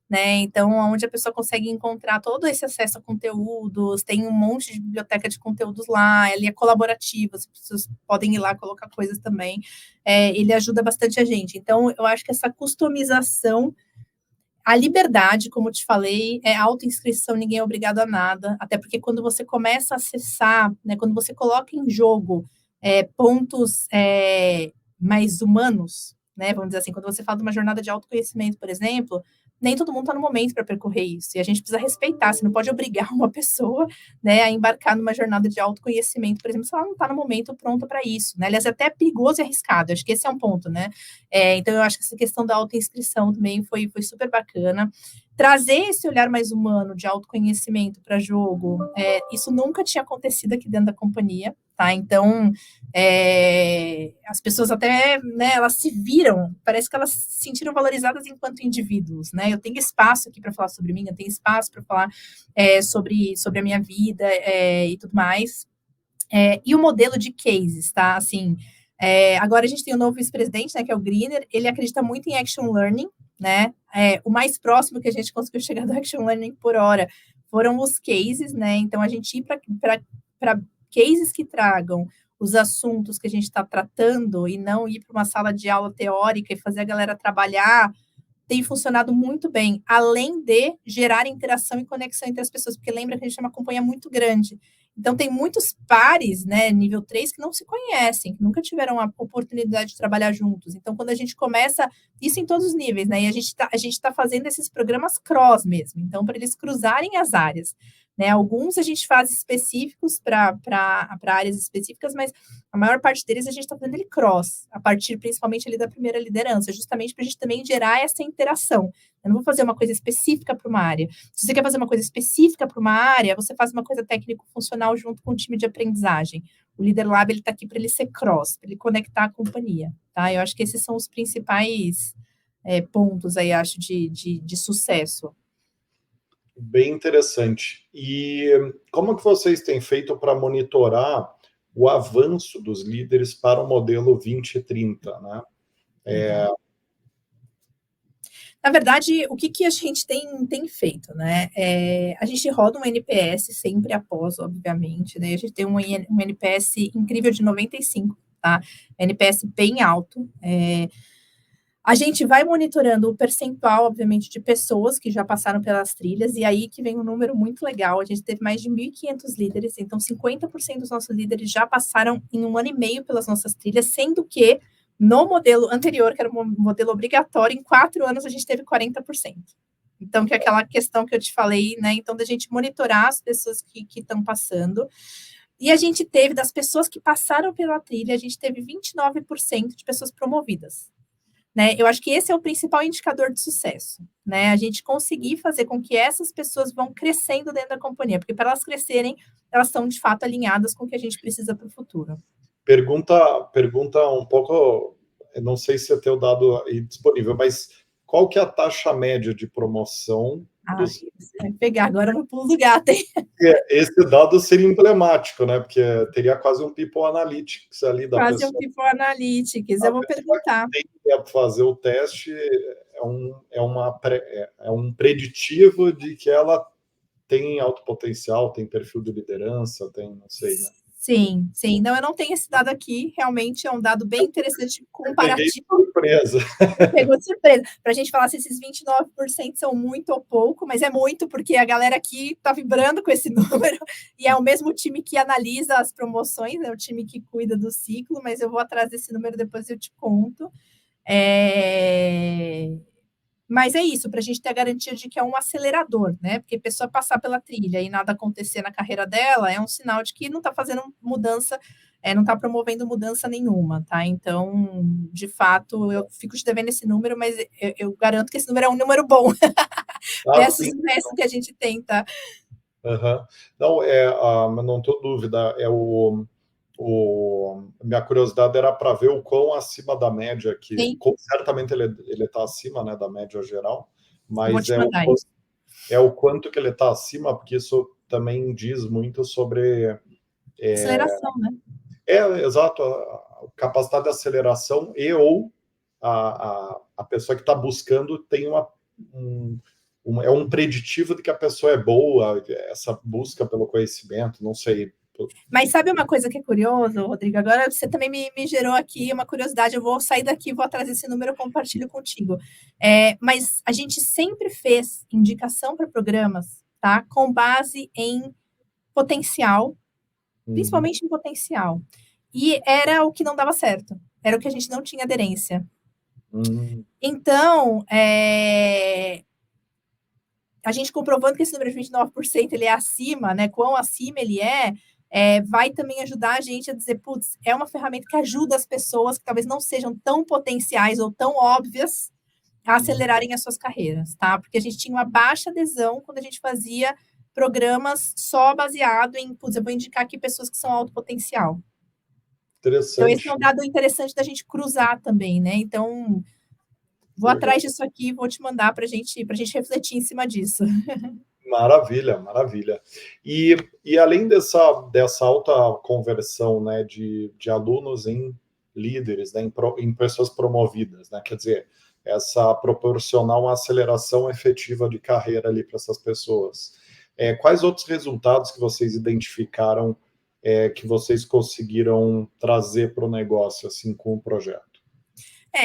né, então onde a pessoa consegue encontrar todo esse acesso a conteúdos, tem um monte de biblioteca de conteúdos lá, ele é colaborativo, as pessoas podem ir lá colocar coisas também, ele ajuda bastante a gente, então eu acho que essa customização, a liberdade, como eu te falei, é autoinscrição, ninguém é obrigado a nada, até porque quando você começa a acessar, né, quando você coloca em jogo pontos mais humanos, né, vamos dizer assim, quando você fala de uma jornada de autoconhecimento, por exemplo, nem todo mundo está no momento para percorrer isso, e a gente precisa respeitar, você não pode obrigar uma pessoa, né, a embarcar numa jornada de autoconhecimento, por exemplo, se ela não está no momento pronta para isso, né, aliás, é até perigoso e arriscado, acho que esse é um ponto, né, então eu acho que essa questão da autoinscrição também foi super bacana, trazer esse olhar mais humano de autoconhecimento para jogo, isso nunca tinha acontecido aqui dentro da companhia, tá? Então, as pessoas até, né, elas se viram, parece que elas se sentiram valorizadas enquanto indivíduos, né? Eu tenho espaço aqui para falar sobre mim, eu tenho espaço para falar sobre a minha vida e tudo mais. E o modelo de cases, tá? Assim, agora a gente tem um novo vice-presidente, né, que é o Greener, ele acredita muito em action learning, né? O mais próximo que a gente conseguiu chegar do action learning por hora foram os cases, né? Então, a gente ir para cases que tragam os assuntos que a gente está tratando e não ir para uma sala de aula teórica e fazer a galera trabalhar, tem funcionado muito bem, além de gerar interação e conexão entre as pessoas, porque lembra que a gente é uma companhia muito grande. Então, tem muitos pares, né, nível 3, que não se conhecem, que nunca tiveram a oportunidade de trabalhar juntos. Então, quando a gente começa, isso em todos os níveis, né, e a gente tá fazendo esses programas cross mesmo, então, para eles cruzarem as áreas. Né, alguns a gente faz específicos para áreas específicas, mas a maior parte deles a gente está fazendo ele cross, a partir principalmente ali da primeira liderança, justamente para a gente também gerar essa interação. Eu não vou fazer uma coisa específica para uma área. Se você quer fazer uma coisa específica para uma área, você faz uma coisa técnico-funcional junto com o time de aprendizagem. O Leader Lab está aqui para ele ser cross, para ele conectar a companhia. tá? Eu acho que esses são os principais pontos aí, acho, de sucesso. Bem interessante. E como que vocês têm feito para monitorar o avanço dos líderes para o modelo 2030, né? Na verdade, o que a gente tem feito, né? A gente roda um NPS sempre após, obviamente, né? A gente tem um NPS incrível de 95, tá? NPS bem alto. A gente vai monitorando o percentual, obviamente, de pessoas que já passaram pelas trilhas, e aí que vem um número muito legal. A gente teve mais de 1.500 líderes, então 50% dos nossos líderes já passaram em 1 ano e meio pelas nossas trilhas, sendo que no modelo anterior, que era um modelo obrigatório, em 4 anos a gente teve 40%. Então, que é aquela questão que eu te falei, né? Então, da gente monitorar as pessoas que estão passando. E a gente teve, das pessoas que passaram pela trilha, a gente teve 29% de pessoas promovidas. Né? Eu acho que esse é o principal indicador de sucesso, né? A gente conseguir fazer com que essas pessoas vão crescendo dentro da companhia, porque para elas crescerem, elas estão de fato alinhadas com o que a gente precisa para o futuro. Pergunta um pouco, eu não sei se é teu dado aí disponível, mas qual que é a taxa média de promoção dos... Vai pegar agora no pulo do gato, hein? Esse dado seria emblemático, né? Porque teria quase um People Analytics ali da Quase pessoa. um People Analytics, eu vou perguntar. Tem que fazer o teste, é um preditivo de que ela tem alto potencial, tem perfil de liderança, tem, não sei, né? Sim, sim. Não, eu não tenho esse dado aqui, realmente é um dado bem interessante, comparativo. Peguei surpresa. Pegou de surpresa. Para a gente falar se esses 29% são muito ou pouco, mas é muito, porque a galera aqui está vibrando com esse número, e é o mesmo time que analisa as promoções, é o time que cuida do ciclo, mas eu vou atrás desse número, depois eu te conto. Mas é isso, para a gente ter a garantia de que é um acelerador, né? Porque a pessoa passar pela trilha e nada acontecer na carreira dela é um sinal de que não está fazendo mudança, não está promovendo mudança nenhuma, tá? Então, de fato, eu fico te devendo esse número, mas eu garanto que esse número é um número bom. Versus o resto que a gente tem, tá? Uhum. Não, não tenho dúvida, minha curiosidade era para ver o quão acima da média, que certamente ele está acima, né, da média geral, mas o quanto que ele está acima, porque isso também diz muito sobre... aceleração, né? Exato, a capacidade de aceleração ou a pessoa que está buscando tem é um preditivo de que a pessoa é boa, essa busca pelo conhecimento, não sei. Mas sabe uma coisa que é curioso, Rodrigo? Agora você também me gerou aqui uma curiosidade. Eu vou sair daqui, vou atrás desse número, eu compartilho contigo. Mas a gente sempre fez indicação para programas, tá? Com base em potencial, principalmente em potencial. E era o que não dava certo. Era o que a gente não tinha aderência. Então, a gente comprovando que esse número de 29% ele é acima, né? Quão acima ele vai também ajudar a gente a dizer, putz, é uma ferramenta que ajuda as pessoas que talvez não sejam tão potenciais ou tão óbvias a acelerarem as suas carreiras, tá? Porque a gente tinha uma baixa adesão quando a gente fazia programas só baseado em, putz, eu vou indicar aqui pessoas que são alto potencial. Interessante. Então, esse é um dado interessante da gente cruzar também, né? Então, vou atrás disso aqui, vou te mandar para a gente refletir em cima disso. Maravilha, maravilha. E além dessa alta conversão, né, de alunos em líderes, né, em pessoas promovidas, né, quer dizer, essa proporcionar uma aceleração efetiva de carreira ali para essas pessoas. Quais outros resultados que vocês identificaram que vocês conseguiram trazer para o negócio, assim, com o projeto?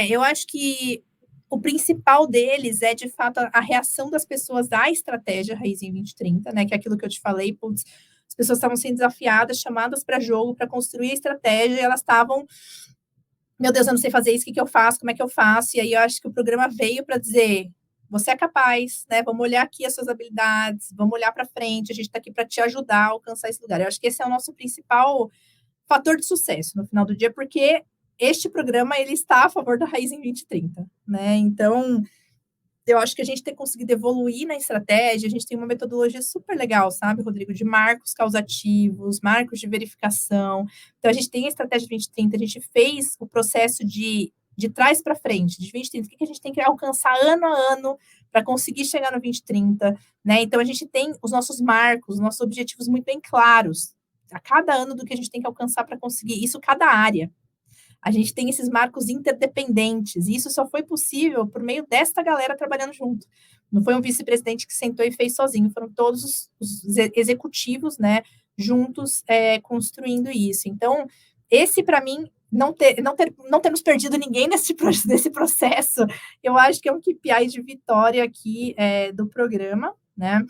Eu acho que o principal deles é, de fato, a reação das pessoas à estratégia Raizinho 2030, né? Que é aquilo que eu te falei, putz, as pessoas estavam sendo desafiadas, chamadas para jogo, para construir a estratégia, e elas estavam, meu Deus, eu não sei fazer isso, o que eu faço, como é que eu faço? E aí eu acho que o programa veio para dizer, você é capaz, né? Vamos olhar aqui as suas habilidades, vamos olhar para frente, a gente está aqui para te ajudar a alcançar esse lugar. Eu acho que esse é o nosso principal fator de sucesso no final do dia, porque este programa ele está a favor da Raiz em 2030, né? Então, eu acho que a gente tem conseguido evoluir na estratégia, a gente tem uma metodologia super legal, sabe, Rodrigo, de marcos causativos, marcos de verificação. Então, a gente tem a estratégia 2030, a gente fez o processo de trás para frente, de 2030, o que a gente tem que alcançar ano a ano para conseguir chegar no 2030, né? Então, a gente tem os nossos marcos, os nossos objetivos muito bem claros, a cada ano do que a gente tem que alcançar para conseguir isso, cada área. A gente tem esses marcos interdependentes, e isso só foi possível por meio desta galera trabalhando junto. Não foi um vice-presidente que sentou e fez sozinho, foram todos os executivos, né, juntos, construindo isso. Então, esse, para mim, não termos perdido ninguém nesse processo, eu acho que é um KPI de vitória aqui do programa, né?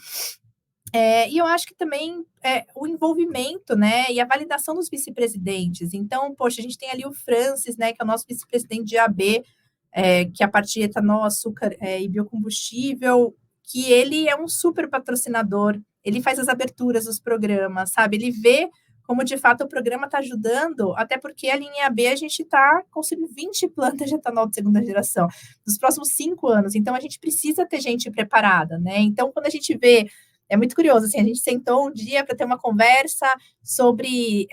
E eu acho que também o envolvimento, né, e a validação dos vice-presidentes. Então, poxa, a gente tem ali o Francis, né, que é o nosso vice-presidente de AB, que é a parte de etanol, açúcar e biocombustível, que ele é um super patrocinador, ele faz as aberturas dos programas, sabe? Ele vê como, de fato, o programa está ajudando, até porque a linha B a gente está construindo 20 plantas de etanol de segunda geração nos próximos 5 anos. Então, a gente precisa ter gente preparada, né? Então, quando a gente vê é muito curioso, assim, a gente sentou um dia para ter uma conversa sobre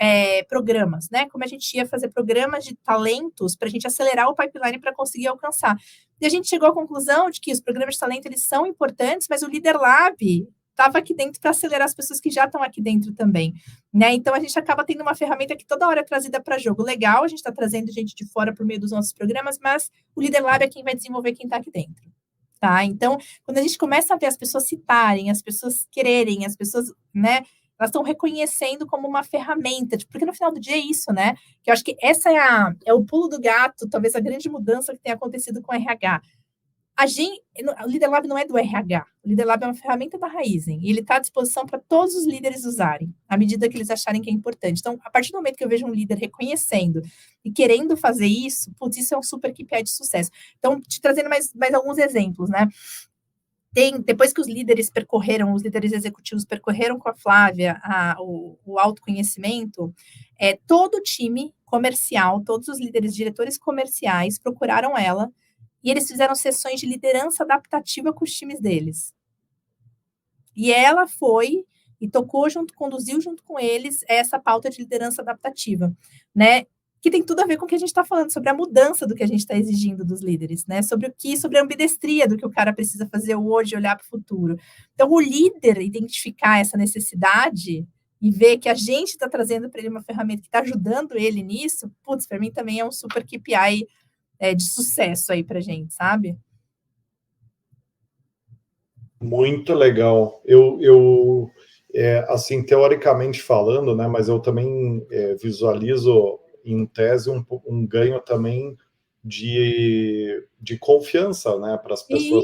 programas, né? Como a gente ia fazer programas de talentos para a gente acelerar o pipeline para conseguir alcançar. E a gente chegou à conclusão de que os programas de talento, eles são importantes, mas o Leader Lab estava aqui dentro para acelerar as pessoas que já estão aqui dentro também, né? Então, a gente acaba tendo uma ferramenta que toda hora é trazida para jogo. Legal, a gente está trazendo gente de fora por meio dos nossos programas, mas o Leader Lab é quem vai desenvolver quem está aqui dentro. Tá? Então, quando a gente começa a ver as pessoas citarem, as pessoas quererem, as pessoas, né, elas estão reconhecendo como uma ferramenta, porque no final do dia é isso, né? Que eu acho que essa é o pulo do gato, talvez a grande mudança que tenha acontecido com o RH. O Leader Lab não é do RH, o Leader Lab é uma ferramenta da Raizen, e ele está à disposição para todos os líderes usarem, à medida que eles acharem que é importante. Então, a partir do momento que eu vejo um líder reconhecendo e querendo fazer isso, putz, isso é um super KPI de sucesso. Então, te trazendo mais alguns exemplos, né? Depois que os líderes executivos percorreram com a Flávia o autoconhecimento, todo o time comercial, todos os líderes, diretores comerciais procuraram ela, e eles fizeram sessões de liderança adaptativa com os times deles. E ela foi e conduziu junto com eles essa pauta de liderança adaptativa, né? Que tem tudo a ver com o que a gente está falando, sobre a mudança do que a gente está exigindo dos líderes, né? Sobre a ambidestria do que o cara precisa fazer hoje, olhar para o futuro. Então, o líder identificar essa necessidade e ver que a gente está trazendo para ele uma ferramenta que está ajudando ele nisso, putz, para mim também é um super KPI de sucesso aí para a gente, sabe? Muito legal. Assim, teoricamente falando, né, mas eu também visualizo em tese um ganho também de confiança, né, para as pessoas,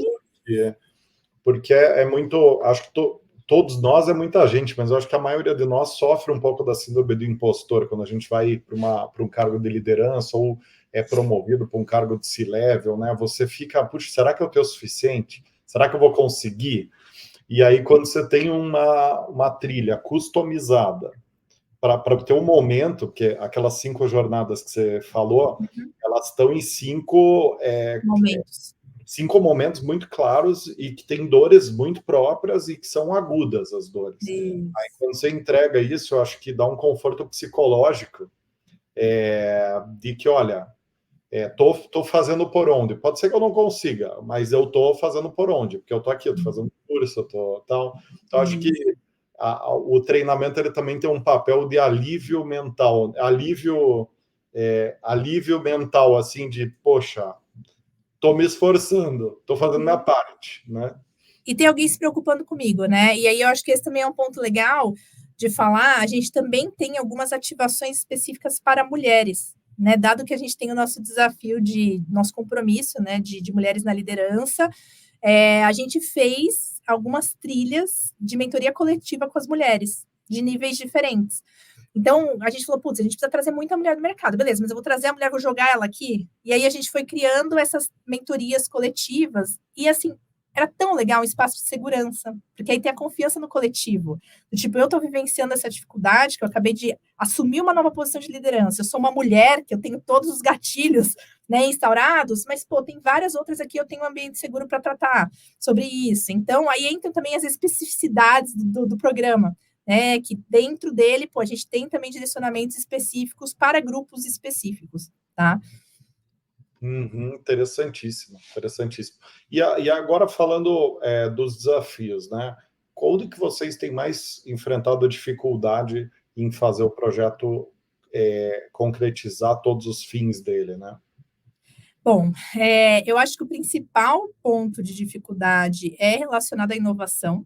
porque é muito, acho que todos nós é muita gente, mas eu acho que a maioria de nós sofre um pouco da síndrome do impostor quando a gente vai para um cargo de liderança ou é promovido para um cargo de C-level, né? Você fica, puxa, será que eu tenho o suficiente? Será que eu vou conseguir? E aí, quando você tem uma trilha customizada para ter um momento, que aquelas 5 jornadas que você falou, elas estão em 5 momentos. 5 momentos muito claros e que tem dores muito próprias e que são agudas as dores. Aí, quando você entrega isso, eu acho que dá um conforto psicológico de que, olha, tô fazendo por onde. Pode ser que eu não consiga, mas eu tô fazendo por onde, porque eu tô aqui, eu tô fazendo curso, eu tô tal. Então, acho que o treinamento ele também tem um papel de alívio mental, alívio mental, assim, de, poxa, tô me esforçando, tô fazendo minha parte, né? E tem alguém se preocupando comigo, né? E aí eu acho que esse também é um ponto legal de falar. A gente também tem algumas ativações específicas para mulheres, né? Dado que a gente tem o nosso desafio nosso compromisso, né? De mulheres na liderança, a gente fez algumas trilhas de mentoria coletiva com as mulheres, de níveis diferentes. Então, a gente falou, putz, a gente precisa trazer muita mulher do mercado. Beleza, mas eu vou trazer a mulher, vou jogar ela aqui. E aí a gente foi criando essas mentorias coletivas. E assim, era tão legal um espaço de segurança, porque aí tem a confiança no coletivo. Tipo, eu estou vivenciando essa dificuldade, que eu acabei de assumir uma nova posição de liderança. Eu sou uma mulher, que eu tenho todos os gatilhos, né, instaurados, mas, pô, tem várias outras aqui, eu tenho um ambiente seguro para tratar sobre isso. Então, aí entram também as especificidades do programa, né, que dentro dele, pô, a gente tem também direcionamentos específicos para grupos específicos, tá? Interessantíssimo, interessantíssimo. E agora falando dos desafios, né? Onde que vocês têm mais enfrentado a dificuldade em fazer o projeto concretizar todos os fins dele, né? Bom, eu acho que o principal ponto de dificuldade é relacionado à inovação,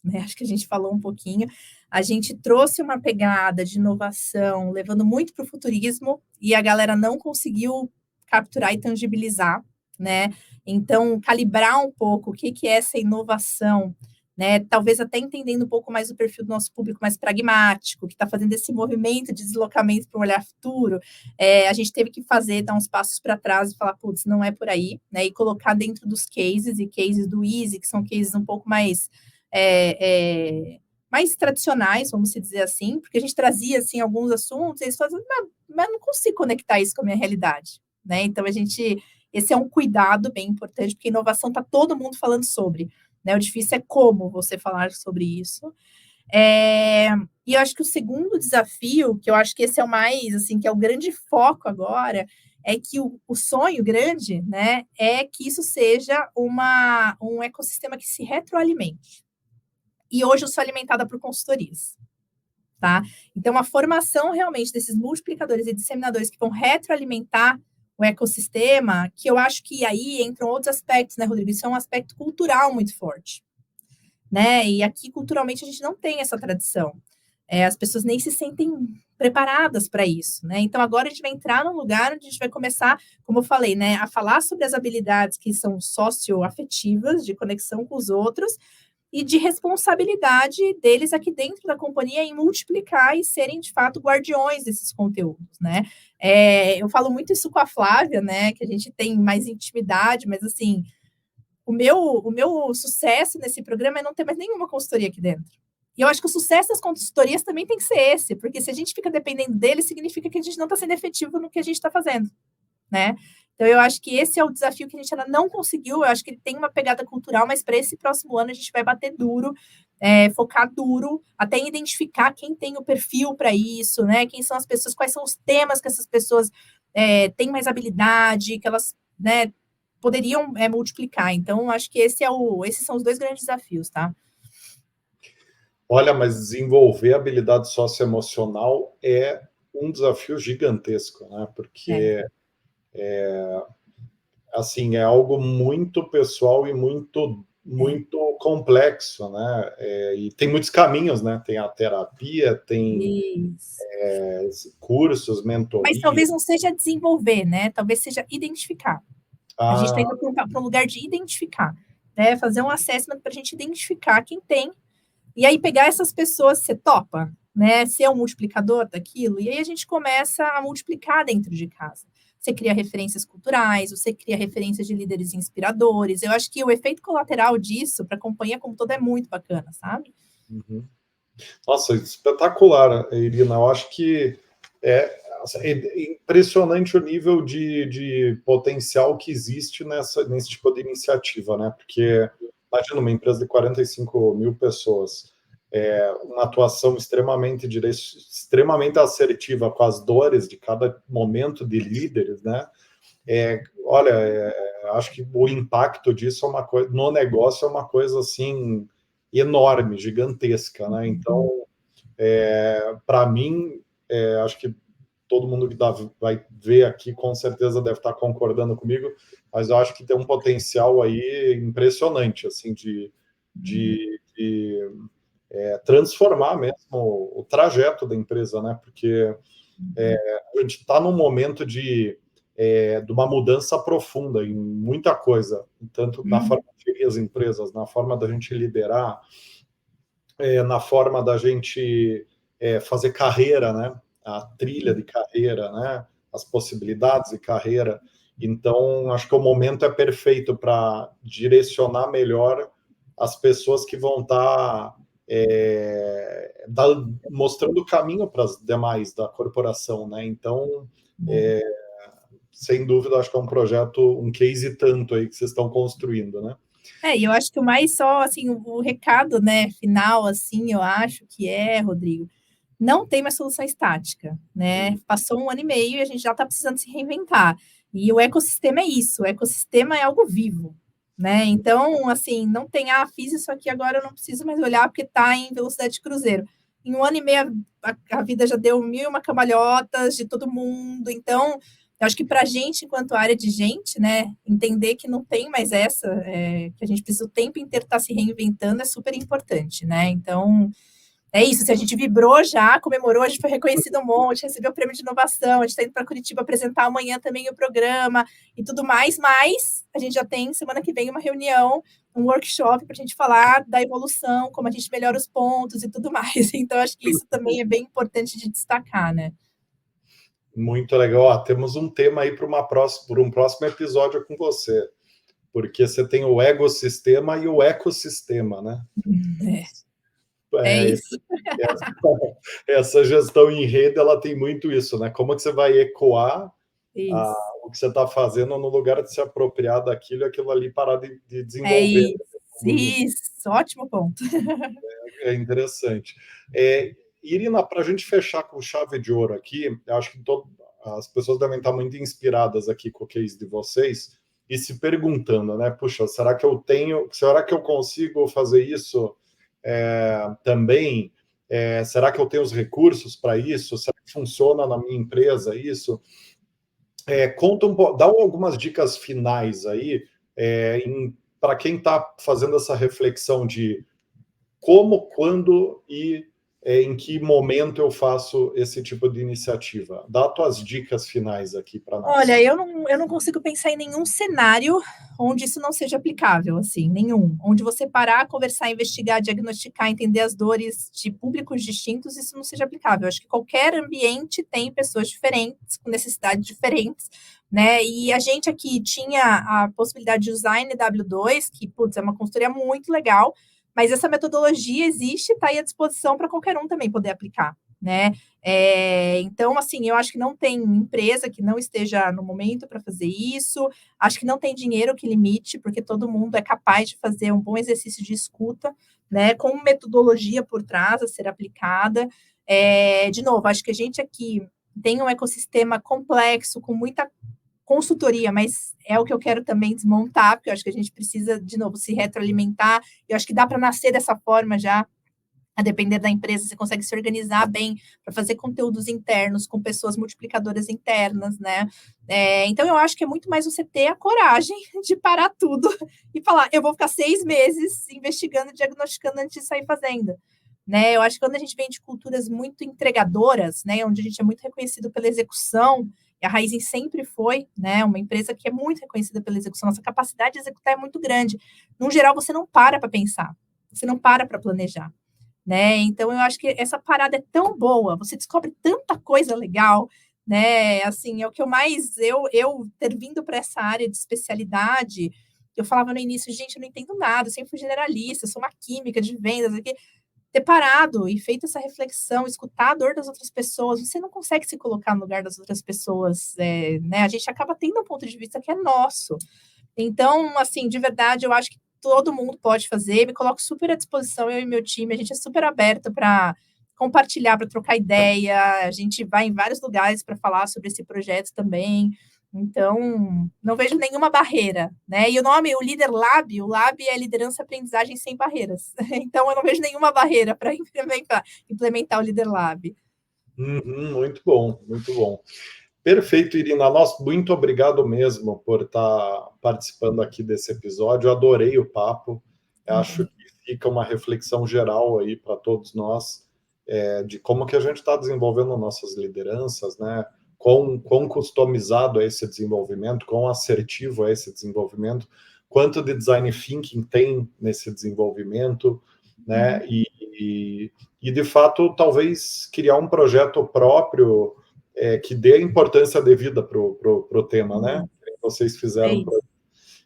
né? Acho que a gente falou um pouquinho. A gente trouxe uma pegada de inovação, levando muito para o futurismo, e a galera não conseguiu capturar e tangibilizar, né? Então, calibrar um pouco o que é essa inovação, né? Talvez até entendendo um pouco mais o perfil do nosso público mais pragmático, que está fazendo esse movimento de deslocamento para um olhar futuro. A gente teve que dar uns passos para trás e falar, putz, não é por aí, né? E colocar dentro dos cases, e cases do Easy, que são cases um pouco mais mais tradicionais, vamos dizer assim, porque a gente trazia assim alguns assuntos, e eles falavam, mas não consigo conectar isso com a minha realidade, né? Então esse é um cuidado bem importante, porque inovação está todo mundo falando sobre, né? O difícil é como você falar sobre isso. E eu acho que o segundo desafio, que eu acho que esse é o mais, assim, que é o grande foco agora, é que o sonho grande, né, é que isso seja um ecossistema que se retroalimente. E hoje eu sou alimentada por consultorias, tá? Então, a formação realmente desses multiplicadores e disseminadores que vão retroalimentar o ecossistema, que eu acho que aí entram outros aspectos, né, Rodrigo? Isso é um aspecto cultural muito forte, né? E aqui, culturalmente, a gente não tem essa tradição. As pessoas nem se sentem preparadas para isso, né? Então, agora a gente vai entrar num lugar onde a gente vai começar, como eu falei, né, a falar sobre as habilidades que são socioafetivas, de conexão com os outros, e de responsabilidade deles aqui dentro da companhia em multiplicar e serem, de fato, guardiões desses conteúdos, né? Eu falo muito isso com a Flávia, né, que a gente tem mais intimidade, mas, assim, o meu sucesso nesse programa é não ter mais nenhuma consultoria aqui dentro. E eu acho que o sucesso das consultorias também tem que ser esse, porque se a gente fica dependendo deles, significa que a gente não está sendo efetivo no que a gente está fazendo, né? Então, eu acho que esse é o desafio que a gente ainda não conseguiu. Eu acho que ele tem uma pegada cultural, mas para esse próximo ano a gente vai bater duro, focar duro, até identificar quem tem o perfil para isso, né? Quem são as pessoas, quais são os temas que essas pessoas têm mais habilidade, que elas, né, poderiam multiplicar. Então, acho que esses são os dois grandes desafios, tá? Olha, mas desenvolver habilidade socioemocional é um desafio gigantesco, né? Porque assim, é algo muito pessoal e muito complexo, né? E tem muitos caminhos, né? Tem a terapia, tem cursos, Mas mentoria. talvez não seja desenvolver, né? Talvez seja identificar. A gente está indo para um lugar de identificar, né? Fazer um assessment para a gente identificar quem tem, e aí pegar essas pessoas, você topa, né? Ser um multiplicador daquilo, e aí a gente começa a multiplicar dentro de casa. Você cria referências culturais, você cria referências de líderes inspiradores. Eu acho que o efeito colateral disso, para a companhia como toda, é muito bacana, sabe? Nossa, espetacular, Irina. Eu acho que é impressionante o nível de potencial que existe nesse tipo de iniciativa, né? Porque, imagina, uma empresa de 45 mil pessoas, uma atuação extremamente assertiva com as dores de cada momento de líderes, né? Olha, acho que o impacto disso é uma coisa, no negócio é uma coisa assim enorme, gigantesca, né? Então, para mim, acho que todo mundo que vai ver aqui com certeza deve estar concordando comigo, mas eu acho que tem um potencial aí impressionante, assim, de transformar mesmo o trajeto da empresa, né? Porque a gente está num momento de uma mudança profunda em muita coisa, tanto na forma de gerir as empresas, na forma da gente liderar, na forma da gente fazer carreira, né? A trilha de carreira, né? As possibilidades de carreira. Então, acho que o momento é perfeito para direcionar melhor as pessoas que vão estar mostrando o caminho para as demais da corporação, né? Então, sem dúvida, acho que é um projeto, um case tanto aí que vocês estão construindo, né? E eu acho que o mais só, assim, o recado, né, final, assim, eu acho que Rodrigo, não tem mais solução estática, né? Passou 1 ano e meio e a gente já está precisando se reinventar. E o ecossistema é isso, o ecossistema é algo vivo, né? Então, assim, não tem, fiz isso aqui, agora eu não preciso mais olhar porque está em velocidade de cruzeiro. Em 1 ano e meio, a vida já deu 1001 cambalhotas de todo mundo. Então, eu acho que para a gente, enquanto área de gente, né, entender que não tem mais essa, que a gente precisa o tempo inteiro estar se reinventando é super importante, né? Então, é isso, se a gente vibrou já, comemorou, a gente foi reconhecido um monte, recebeu o prêmio de inovação, a gente está indo para Curitiba apresentar amanhã também o programa e tudo mais, mas a gente já tem semana que vem uma reunião, um workshop para a gente falar da evolução, como a gente melhora os pontos e tudo mais. Então, acho que isso também é bem importante de destacar, né? Muito legal. Temos um tema aí para um próximo episódio com você, porque você tem o ecossistema e o ecossistema, né? Isso. Essa gestão em rede, ela tem muito isso, né? Como que você vai ecoar o que você está fazendo no lugar de se apropriar daquilo e aquilo ali parar de desenvolver. Isso, ótimo ponto. É interessante. Irina, para a gente fechar com chave de ouro aqui, eu acho que as pessoas devem estar muito inspiradas aqui com o case de vocês e se perguntando, né? Puxa, será que eu consigo fazer isso também? Será que eu tenho os recursos para isso? Será que funciona na minha empresa isso? Dá algumas dicas finais aí para quem está fazendo essa reflexão de como, quando e em que momento eu faço esse tipo de iniciativa. Dá as tuas dicas finais aqui para nós. Olha, eu não consigo pensar em nenhum cenário onde isso não seja aplicável, assim, nenhum. Onde você parar, conversar, investigar, diagnosticar, entender as dores de públicos distintos, isso não seja aplicável. Eu acho que qualquer ambiente tem pessoas diferentes, com necessidades diferentes, né? E a gente aqui tinha a possibilidade de usar a NW2, que, putz, é uma consultoria muito legal, mas essa metodologia existe, está aí à disposição para qualquer um também poder aplicar, né? Então, assim, eu acho que não tem empresa que não esteja no momento para fazer isso, acho que não tem dinheiro que limite, porque todo mundo é capaz de fazer um bom exercício de escuta, né, com metodologia por trás a ser aplicada. De novo, acho que a gente aqui tem um ecossistema complexo, com muita consultoria, mas é o que eu quero também desmontar, porque eu acho que a gente precisa, de novo, se retroalimentar. Eu acho que dá para nascer dessa forma já, a depender da empresa, você consegue se organizar bem para fazer conteúdos internos com pessoas multiplicadoras internas, né? Então, eu acho que é muito mais você ter a coragem de parar tudo e falar, eu vou ficar 6 meses investigando, diagnosticando antes de sair fazendo. Né? Eu acho que quando a gente vem de culturas muito entregadoras, né, onde a gente é muito reconhecido pela execução, e a Raizen sempre foi, né, uma empresa que é muito reconhecida pela execução, nossa capacidade de executar é muito grande. No geral, você não para pensar, você não para planejar. Né? Então, eu acho que essa parada é tão boa, você descobre tanta coisa legal, né? Assim, é o que eu mais. Eu ter vindo para essa área de especialidade, eu falava no início, gente, eu não entendo nada, eu sempre fui generalista, eu sou uma química de vendas aqui. Ter parado e feito essa reflexão, escutar a dor das outras pessoas, você não consegue se colocar no lugar das outras pessoas, né? A gente acaba tendo um ponto de vista que é nosso. Então, assim, de verdade, eu acho que todo mundo pode fazer, me coloco super à disposição, eu e meu time, a gente é super aberto para compartilhar, para trocar ideia, a gente vai em vários lugares para falar sobre esse projeto também, então, não vejo nenhuma barreira, né? E o nome, o Líder Lab, o Lab é liderança e aprendizagem sem barreiras, então eu não vejo nenhuma barreira para implementar o Líder Lab. Muito bom, muito bom. Perfeito, Irina. Muito obrigado mesmo por estar participando aqui desse episódio. Eu adorei o papo. Acho que fica uma reflexão geral aí para todos nós de como que a gente está desenvolvendo nossas lideranças, né? Quão customizado é esse desenvolvimento, quão assertivo é esse desenvolvimento, quanto de design thinking tem nesse desenvolvimento, né? E de fato, talvez criar um projeto próprio que dê a importância devida para o tema, né? vocês É fizeram. isso.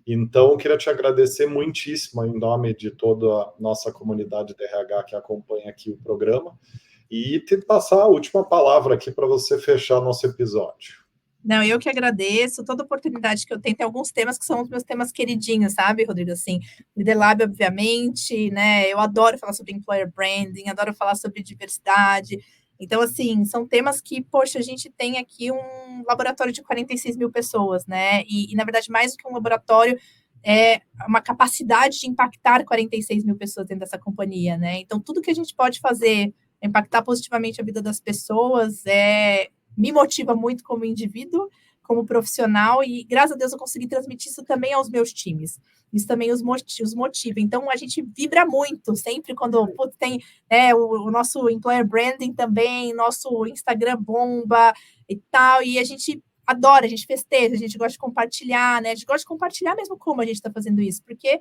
Então, eu queria te agradecer muitíssimo em nome de toda a nossa comunidade de RH que acompanha aqui o programa e te passar a última palavra aqui para você fechar nosso episódio. Não, eu que agradeço toda oportunidade que eu tenho. Tem alguns temas que são os meus temas queridinhos, sabe, Rodrigo? Assim, Leader Lab, obviamente, né? Eu adoro falar sobre employer branding, adoro falar sobre diversidade. Então, assim, são temas que, poxa, a gente tem aqui um laboratório de 46 mil pessoas, né? E, na verdade, mais do que um laboratório, é uma capacidade de impactar 46 mil pessoas dentro dessa companhia, né? Então, tudo que a gente pode fazer impactar positivamente a vida das pessoas me motiva muito como indivíduo, como profissional, e graças a Deus eu consegui transmitir isso também aos meus times. Isso também os motiva. Então, a gente vibra muito, sempre quando tem o nosso employer branding também, nosso Instagram bomba e tal, e a gente adora, a gente festeja, a gente gosta de compartilhar, né? A gente gosta de compartilhar mesmo como a gente está fazendo isso, porque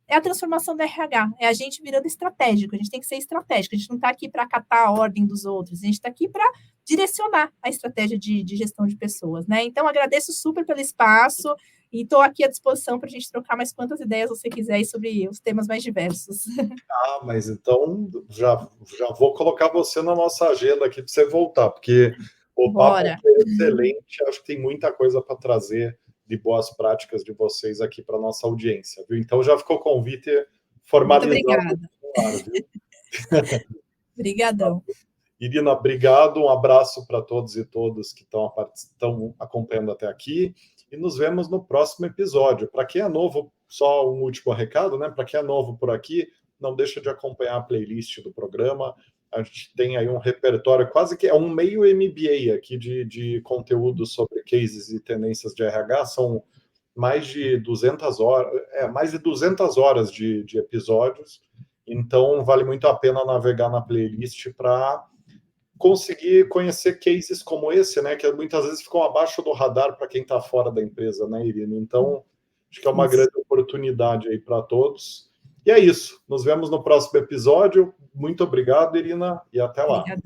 é a transformação do RH, é a gente virando estratégico, a gente tem que ser estratégico, a gente não está aqui para acatar a ordem dos outros, a gente está aqui para direcionar a estratégia de gestão de pessoas, né? Então, agradeço super pelo espaço e estou aqui à disposição para a gente trocar mais quantas ideias você quiser sobre os temas mais diversos. Mas então já vou colocar você na nossa agenda aqui para você voltar, porque o papo Bora. aqui é excelente, acho que tem muita coisa para trazer de boas práticas de vocês aqui para nossa audiência, viu? Então já ficou o convite formalizado. Muito obrigada. Claro, viu? Obrigadão. Irina, obrigado, um abraço para todos e todas que estão acompanhando até aqui e nos vemos no próximo episódio. Para quem é novo, só um último recado, né? Para quem é novo por aqui, não deixa de acompanhar a playlist do programa. A gente tem aí um repertório, quase que é um meio MBA aqui de conteúdo sobre cases e tendências de RH. São mais de 200 horas de episódios. Então, vale muito a pena navegar na playlist para conseguir conhecer cases como esse, né, que muitas vezes ficam abaixo do radar para quem está fora da empresa, né, Irina? Então, acho que é uma grande oportunidade aí para todos. E é isso. Nos vemos no próximo episódio. Muito obrigado, Irina, e até lá. Obrigada.